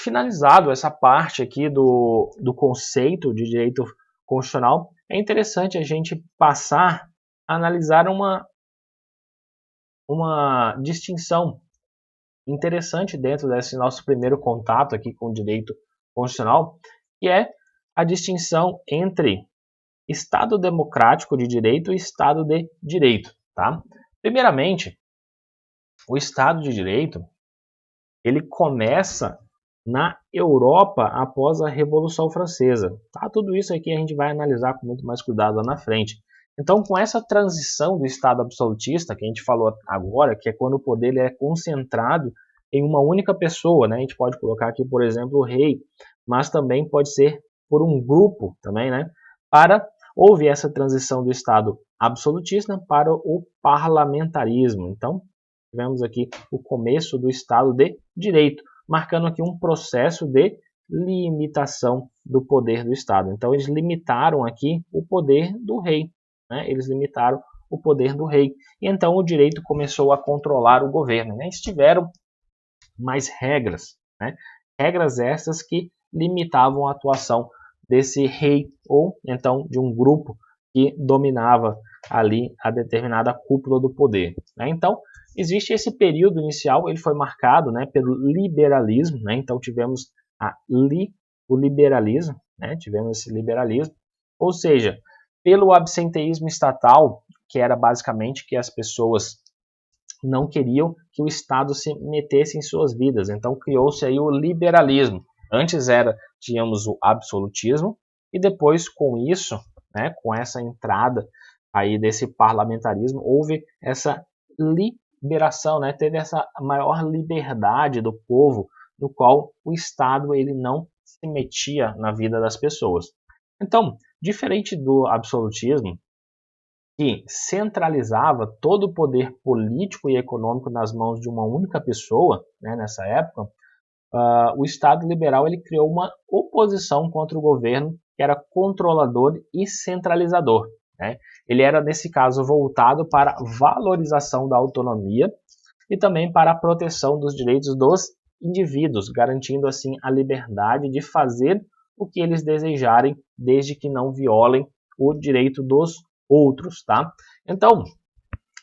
finalizado essa parte aqui do conceito de direito constitucional, é interessante a gente passar a analisar uma distinção interessante dentro desse nosso primeiro contato aqui com o direito constitucional, que é a distinção entre Estado democrático de direito e Estado de direito, tá? Primeiramente, o Estado de direito, ele começa na Europa após a Revolução Francesa. Tá? Tudo isso aqui a gente vai analisar com muito mais cuidado lá na frente. Então, com essa transição do Estado absolutista, que a gente falou agora, que é quando o poder ele é concentrado em uma única pessoa, né? A gente pode colocar aqui, por exemplo, o rei, mas também pode ser por um grupo também, né? Houve essa transição do Estado absolutista para o parlamentarismo. Então, tivemos aqui o começo do Estado de Direito, marcando aqui um processo de limitação do poder do Estado. Então, eles limitaram aqui o poder do rei, né? Eles limitaram o poder do rei. E então o direito começou a controlar o governo, né? Eles tiveram mais regras, né? Regras essas que limitavam a atuação desse rei ou então de um grupo que dominava ali a determinada cúpula do poder, né? Então, existe esse período inicial, ele foi marcado, né, pelo liberalismo, né? Então tivemos o liberalismo, né? Tivemos esse liberalismo, ou seja, pelo absenteísmo estatal, que era basicamente que as pessoas não queriam que o Estado se metesse em suas vidas. Então criou-se aí o liberalismo. Antes tínhamos o absolutismo e depois com isso, né, com essa entrada aí desse parlamentarismo, houve essa liberação, né, teve essa maior liberdade do povo, no qual o Estado ele não se metia na vida das pessoas. Então, diferente do absolutismo, que centralizava todo o poder político e econômico nas mãos de uma única pessoa, né, nessa época, o Estado liberal ele criou uma oposição contra o governo que era controlador e centralizador, né? Ele era, nesse caso, voltado para a valorização da autonomia e também para a proteção dos direitos dos indivíduos, garantindo assim a liberdade de fazer o que eles desejarem, desde que não violem o direito dos outros, tá? Então,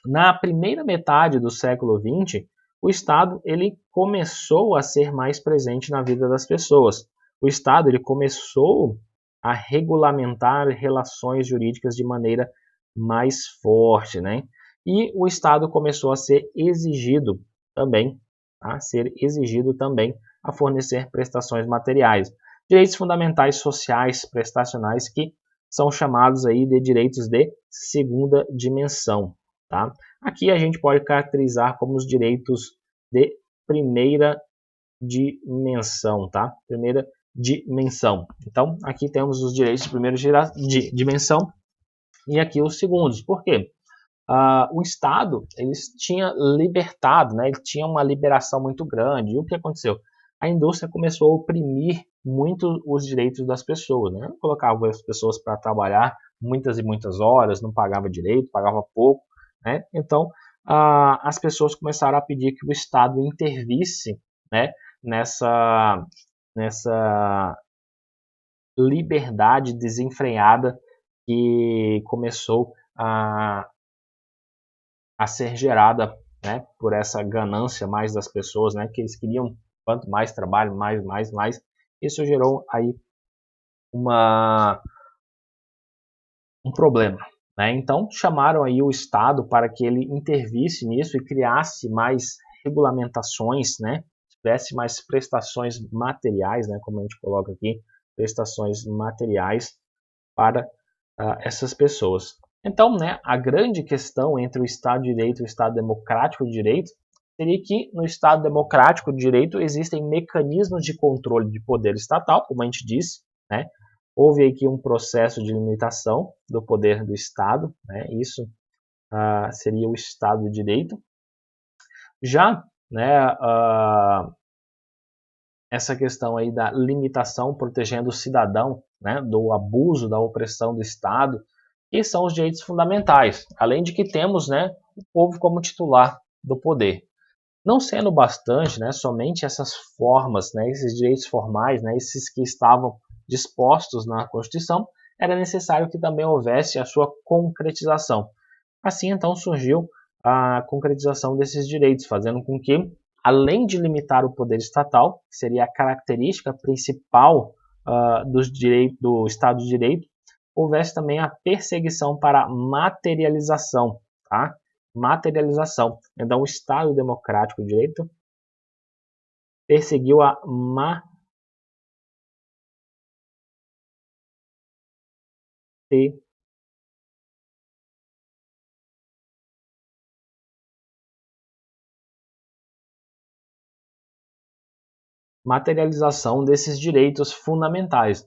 na primeira metade do século XX, o Estado ele começou a ser mais presente na vida das pessoas. O Estado ele começou a regulamentar relações jurídicas de maneira mais forte, né? E o Estado começou a ser exigido também, a fornecer prestações materiais, direitos fundamentais sociais prestacionais que são chamados aí de direitos de segunda dimensão, tá? Aqui a gente pode caracterizar como os direitos de primeira dimensão, tá? Primeira dimensão. Então, aqui temos os direitos de primeira dimensão e aqui os segundos. Por quê? O Estado ele tinha libertado, né? Ele tinha uma liberação muito grande. E o que aconteceu? A indústria começou a oprimir muito os direitos das pessoas, né? Colocava as pessoas para trabalhar muitas e muitas horas, não pagava direito, pagava pouco, né? Então, as pessoas começaram a pedir que o Estado intervisse, né? Nessa liberdade desenfreada que começou a ser gerada, né, por essa ganância mais das pessoas, né, que eles queriam quanto mais trabalho, mais. Isso gerou aí um problema, né? Então chamaram aí o Estado para que ele intervisse nisso e criasse mais regulamentações, né? Tivesse mais prestações materiais, né, como a gente coloca aqui, prestações materiais para essas pessoas. Então, né, a grande questão entre o Estado de Direito e o Estado Democrático de Direito seria que no Estado Democrático de Direito existem mecanismos de controle de poder estatal, como a gente disse, né? Houve aqui um processo de limitação do poder do Estado, né? Isso seria o Estado de Direito. Já, né, essa questão aí da limitação protegendo o cidadão, né, do abuso, da opressão do Estado, que são os direitos fundamentais, além de que temos, né, o povo como titular do poder. Não sendo bastante, né, somente essas formas, né, esses direitos formais, né, esses que estavam dispostos na Constituição, era necessário que também houvesse a sua concretização. Assim, então, surgiu a concretização desses direitos, fazendo com que, além de limitar o poder estatal, que seria a característica principal do Estado de Direito, houvesse também a perseguição para materialização, tá? Materialização. Então, o Estado Democrático de Direito perseguiu a ter materialização desses direitos fundamentais.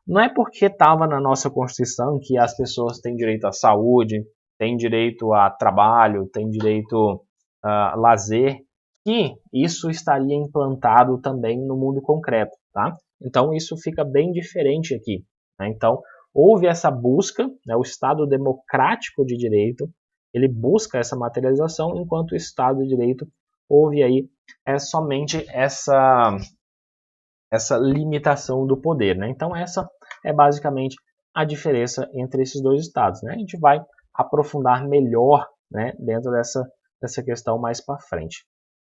Não é porque estava na nossa Constituição que as pessoas têm direito à saúde, têm direito a trabalho, têm direito a lazer, que isso estaria implantado também no mundo concreto, tá? Então isso fica bem diferente aqui, né? Então houve essa busca, né? O Estado democrático de direito, ele busca essa materialização, enquanto o Estado de direito houve aí somente essa limitação do poder, né? Então essa é basicamente a diferença entre esses dois estados, né? A gente vai aprofundar melhor, né, dentro dessa questão mais para frente.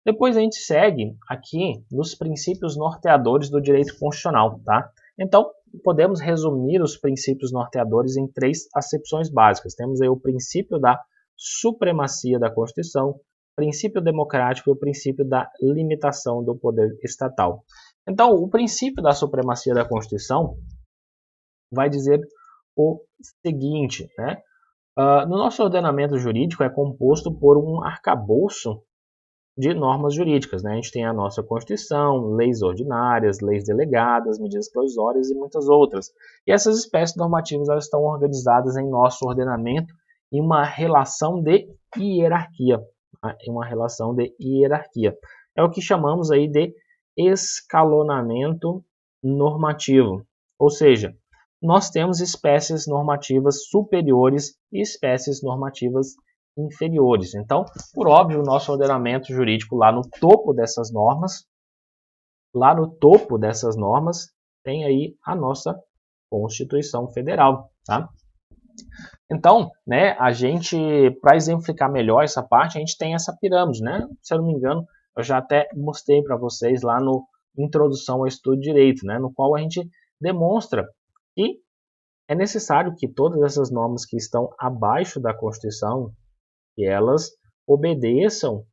Depois a gente segue aqui nos princípios norteadores do direito constitucional, tá? Então podemos resumir os princípios norteadores em 3 acepções básicas. Temos aí o princípio da supremacia da Constituição, o princípio democrático e o princípio da limitação do poder estatal. Então, o princípio da supremacia da Constituição vai dizer o seguinte, né? No nosso ordenamento jurídico é composto por um arcabouço de normas jurídicas, né? A gente tem a nossa Constituição, leis ordinárias, leis delegadas, medidas provisórias e muitas outras. E essas espécies normativas elas estão organizadas em nosso ordenamento em uma relação de hierarquia. É o que chamamos aí de escalonamento normativo. Ou seja, nós temos espécies normativas superiores e espécies normativas inferiores. Então, por óbvio, o nosso ordenamento jurídico lá no topo dessas normas, tem aí a nossa Constituição Federal, tá? Então, né, a gente, para exemplificar melhor essa parte, a gente tem essa pirâmide, né? Se eu não me engano, eu já até mostrei para vocês lá no Introdução ao Estudo de Direito, né, no qual a gente demonstra que é necessário que todas essas normas que estão abaixo da Constituição, que elas obedeçam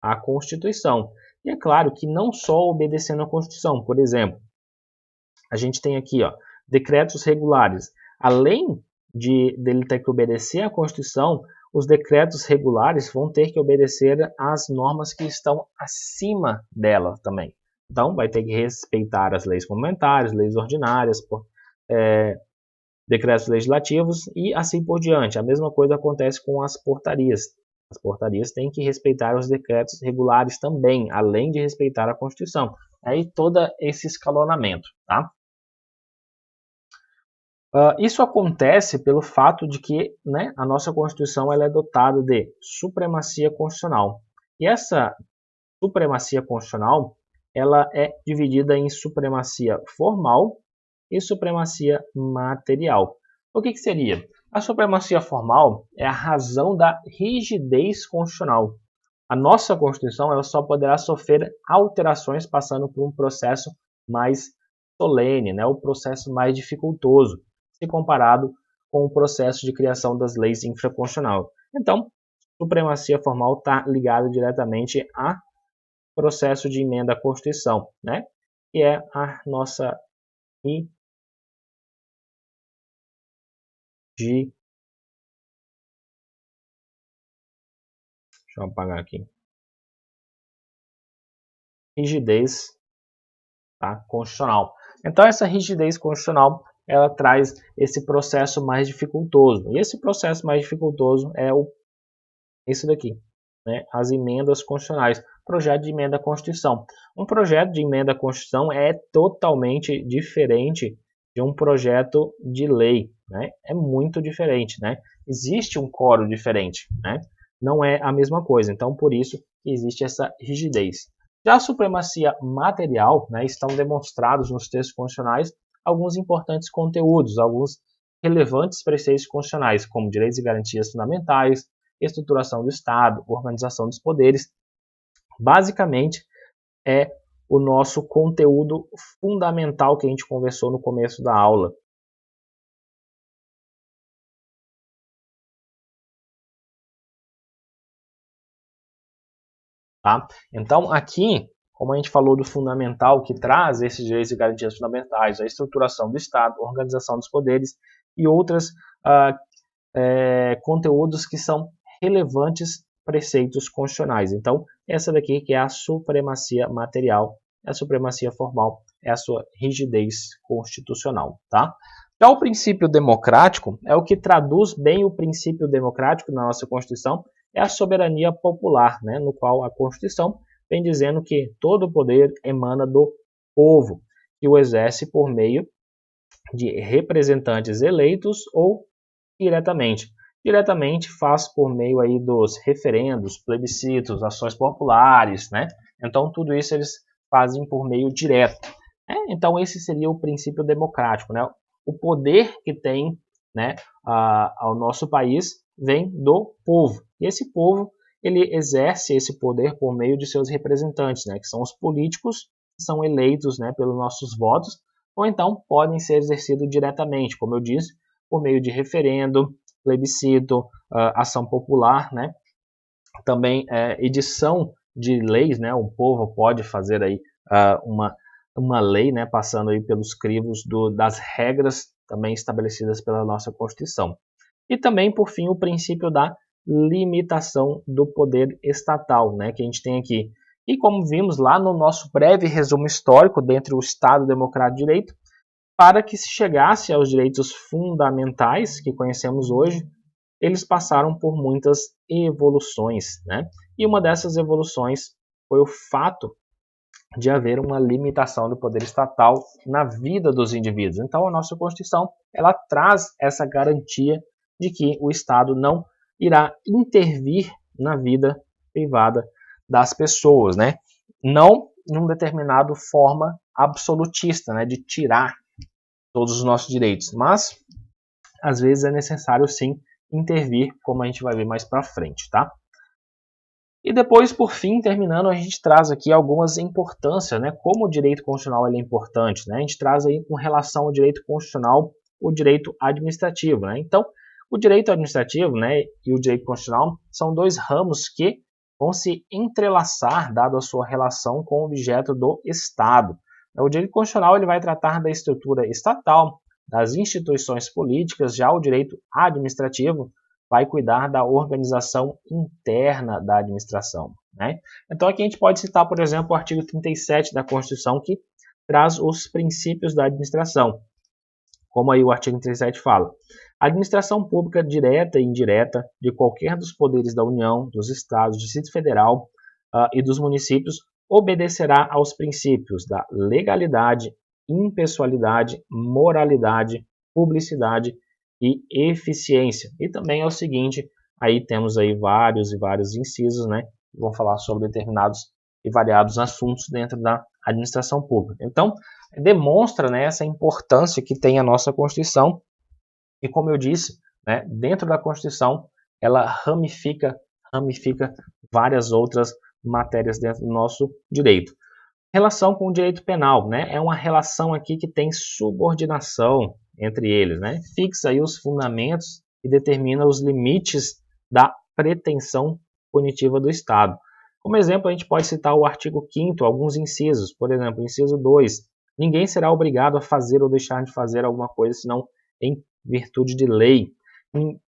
à Constituição. E é claro que não só obedecendo à Constituição, por exemplo, a gente tem aqui, ó, decretos regulares. Além dele ter que obedecer à Constituição, os decretos regulares vão ter que obedecer às normas que estão acima dela também. Então, vai ter que respeitar as leis complementares, leis ordinárias, decretos legislativos e assim por diante. A mesma coisa acontece com as portarias. As portarias têm que respeitar os decretos regulares também, além de respeitar a Constituição. Aí todo esse escalonamento, tá? Isso acontece pelo fato de que, né, a nossa Constituição ela é dotada de supremacia constitucional. E essa supremacia constitucional ela é dividida em supremacia formal e supremacia material. O que seria? A supremacia formal é a razão da rigidez constitucional. A nossa Constituição ela só poderá sofrer alterações passando por um processo mais solene, né, o processo mais dificultoso, se comparado com o processo de criação das leis infraconstitucionais. Então, supremacia formal está ligada diretamente a processo de emenda à Constituição, né, que é a nossa Deixa eu apagar aqui. Rigidez, tá, constitucional. Então essa rigidez constitucional ela traz esse processo mais dificultoso. E esse processo mais dificultoso é esse daqui, né, as emendas constitucionais. Projeto de emenda à Constituição. Um projeto de emenda à Constituição é totalmente diferente de um projeto de lei, né? É muito diferente, né? Existe um quórum diferente, né? Não é a mesma coisa. Então, por isso existe essa rigidez. Já a supremacia material, né, estão demonstrados nos textos constitucionais alguns importantes conteúdos, alguns relevantes preceitos constitucionais, como direitos e garantias fundamentais, estruturação do Estado, organização dos poderes. Basicamente, é o nosso conteúdo fundamental que a gente conversou no começo da aula. Tá? Então, aqui, como a gente falou do fundamental que traz esses direitos e garantias fundamentais, a estruturação do Estado, a organização dos poderes, e outros conteúdos que são relevantes preceitos constitucionais. Então, essa daqui que é a supremacia material, a supremacia formal, é a sua rigidez constitucional, tá? Já o princípio democrático é o que traduz bem o princípio democrático na nossa Constituição, é a soberania popular, né, no qual a Constituição vem dizendo que todo o poder emana do povo, que o exerce por meio de representantes eleitos ou diretamente. Diretamente faz por meio aí dos referendos, plebiscitos, ações populares, né? Então tudo isso eles fazem por meio direto. Né? Então esse seria o princípio democrático, né? O poder que tem, né, ao nosso país vem do povo. E esse povo ele exerce esse poder por meio de seus representantes, né, que são os políticos que são eleitos, né, pelos nossos votos, ou então podem ser exercidos diretamente, como eu disse, por meio de referendo, plebiscito, ação popular, né? Também edição de leis, né? O povo pode fazer aí uma lei, né? Passando aí pelos crivos das regras também estabelecidas pela nossa Constituição. E também, por fim, o princípio da limitação do poder estatal, né? Que a gente tem aqui. E como vimos lá no nosso breve resumo histórico dentro do Estado Democrático de Direito, para que se chegasse aos direitos fundamentais que conhecemos hoje, eles passaram por muitas evoluções, né? E uma dessas evoluções foi o fato de haver uma limitação do poder estatal na vida dos indivíduos. Então, a nossa Constituição, ela traz essa garantia de que o Estado não irá intervir na vida privada das pessoas, né? Não numa determinada forma absolutista, né, de tirar todos os nossos direitos, mas às vezes é necessário sim intervir, como a gente vai ver mais para frente, tá? E depois, por fim, terminando, a gente traz aqui algumas importâncias, né? Como o direito constitucional ele é importante, né? A gente traz aí com relação ao direito constitucional o direito administrativo, né? Então, o direito administrativo, né, e o direito constitucional são dois ramos que vão se entrelaçar, dado a sua relação com o objeto do Estado. O direito constitucional ele vai tratar da estrutura estatal, das instituições políticas, já o direito administrativo vai cuidar da organização interna da administração. Né? Então aqui a gente pode citar, por exemplo, o artigo 37 da Constituição, que traz os princípios da administração. Como aí o artigo 37 fala, a administração pública direta e indireta de qualquer dos poderes da União, dos Estados, do Distrito Federal e dos municípios obedecerá aos princípios da legalidade, impessoalidade, moralidade, publicidade e eficiência. E também é o seguinte, aí temos aí vários e vários incisos, né, que vão falar sobre determinados e variados assuntos dentro da administração pública. Então, demonstra, né, essa importância que tem a nossa Constituição e, como eu disse, né, dentro da Constituição ela ramifica várias outras matérias dentro do nosso direito. Relação com o direito penal, né, é uma relação aqui que tem subordinação entre eles, né, fixa aí os fundamentos e determina os limites da pretensão punitiva do Estado. Como exemplo, a gente pode citar o artigo 5º, alguns incisos, por exemplo, inciso 2, ninguém será obrigado a fazer ou deixar de fazer alguma coisa, senão em virtude de lei.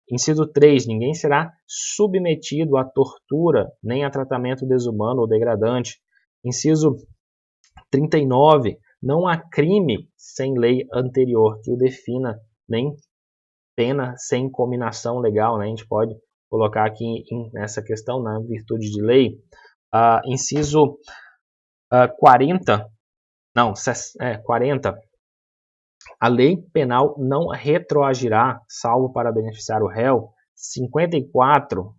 Inciso 3, ninguém será submetido à tortura, nem a tratamento desumano ou degradante. Inciso 39, não há crime sem lei anterior que o defina, nem pena sem cominação legal, né? A gente pode colocar aqui nessa questão, na virtude de lei. Inciso 40, a lei penal não retroagirá, salvo para beneficiar o réu. 54,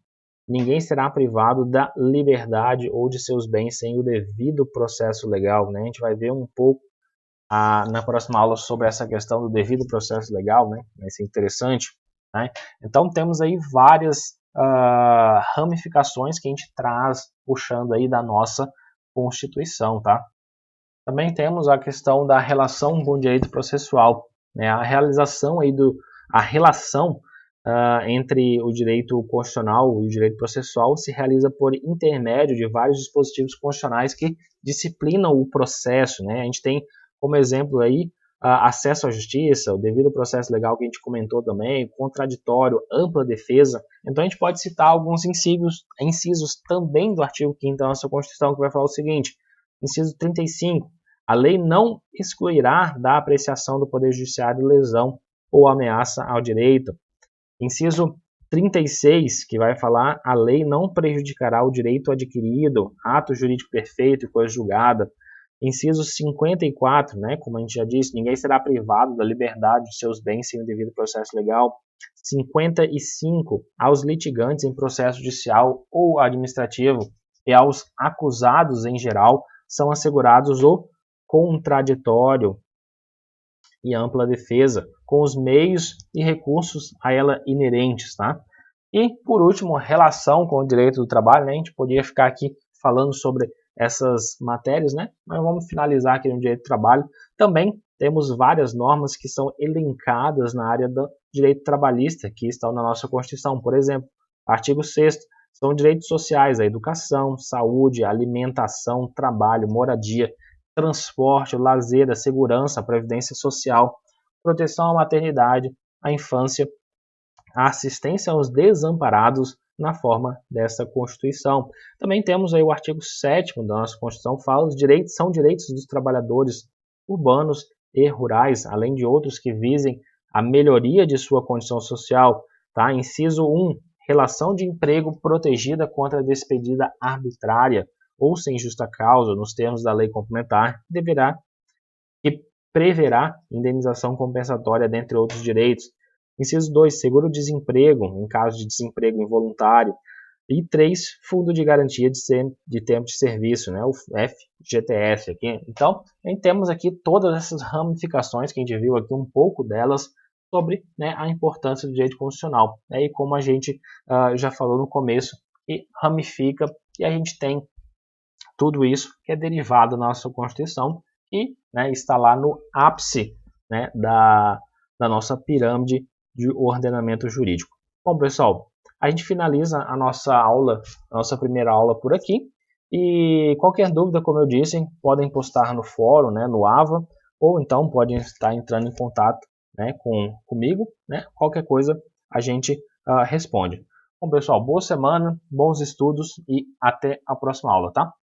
ninguém será privado da liberdade ou de seus bens sem o devido processo legal. Né? A gente vai ver um pouco na próxima aula sobre essa questão do devido processo legal, né? Vai ser interessante. Né? Então temos aí várias ramificações que a gente traz puxando aí da nossa Constituição, tá? Também temos a questão da relação com o direito processual, né? A relação entre o direito constitucional e o direito processual se realiza por intermédio de vários dispositivos constitucionais que disciplinam o processo, né? A gente tem como exemplo aí acesso à justiça, o devido processo legal que a gente comentou também, contraditório, ampla defesa. Então a gente pode citar alguns incisos também do artigo 5º da nossa Constituição, que vai falar o seguinte: inciso 35, a lei não excluirá da apreciação do Poder Judiciário lesão ou ameaça ao direito. Inciso 36, que vai falar: a lei não prejudicará o direito adquirido, ato jurídico perfeito e coisa julgada. Inciso 54, né, como a gente já disse, ninguém será privado da liberdade de seus bens sem o devido processo legal. 55, aos litigantes em processo judicial ou administrativo e aos acusados em geral são assegurados o contraditório e ampla defesa, com os meios e recursos a ela inerentes, tá? E, por último, relação com o direito do trabalho, né? A gente poderia ficar aqui falando sobre essas matérias, né? Mas vamos finalizar aqui no direito do trabalho. Também temos várias normas que são elencadas na área do direito trabalhista, que estão na nossa Constituição. Por exemplo, artigo 6º, são direitos sociais, a educação, saúde, alimentação, trabalho, moradia, transporte, lazer, a segurança, a previdência social, proteção à maternidade, à infância, a assistência aos desamparados na forma dessa Constituição. Também temos aí o artigo 7º da nossa Constituição, fala os direitos, são direitos dos trabalhadores urbanos e rurais, além de outros que visem a melhoria de sua condição social. Tá? Inciso 1, relação de emprego protegida contra a despedida arbitrária ou sem justa causa, nos termos da lei complementar, que preverá indenização compensatória, dentre outros direitos. Inciso 2, seguro-desemprego, em caso de desemprego involuntário. E 3, Fundo de Garantia de Tempo de Serviço, né, o FGTS aqui. Então, temos aqui todas essas ramificações, que a gente viu aqui um pouco delas, sobre, né, a importância do direito constitucional. Né, e como a gente já falou no começo, e ramifica, e a gente tem tudo isso que é derivado da nossa Constituição e, né, está lá no ápice, né, da nossa pirâmide de ordenamento jurídico. Bom, pessoal, a gente finaliza a nossa primeira aula por aqui. E qualquer dúvida, como eu disse, podem postar no fórum, né, no AVA, ou então podem estar entrando em contato, né, comigo. Né, qualquer coisa a gente responde. Bom, pessoal, boa semana, bons estudos e até a próxima aula, tá?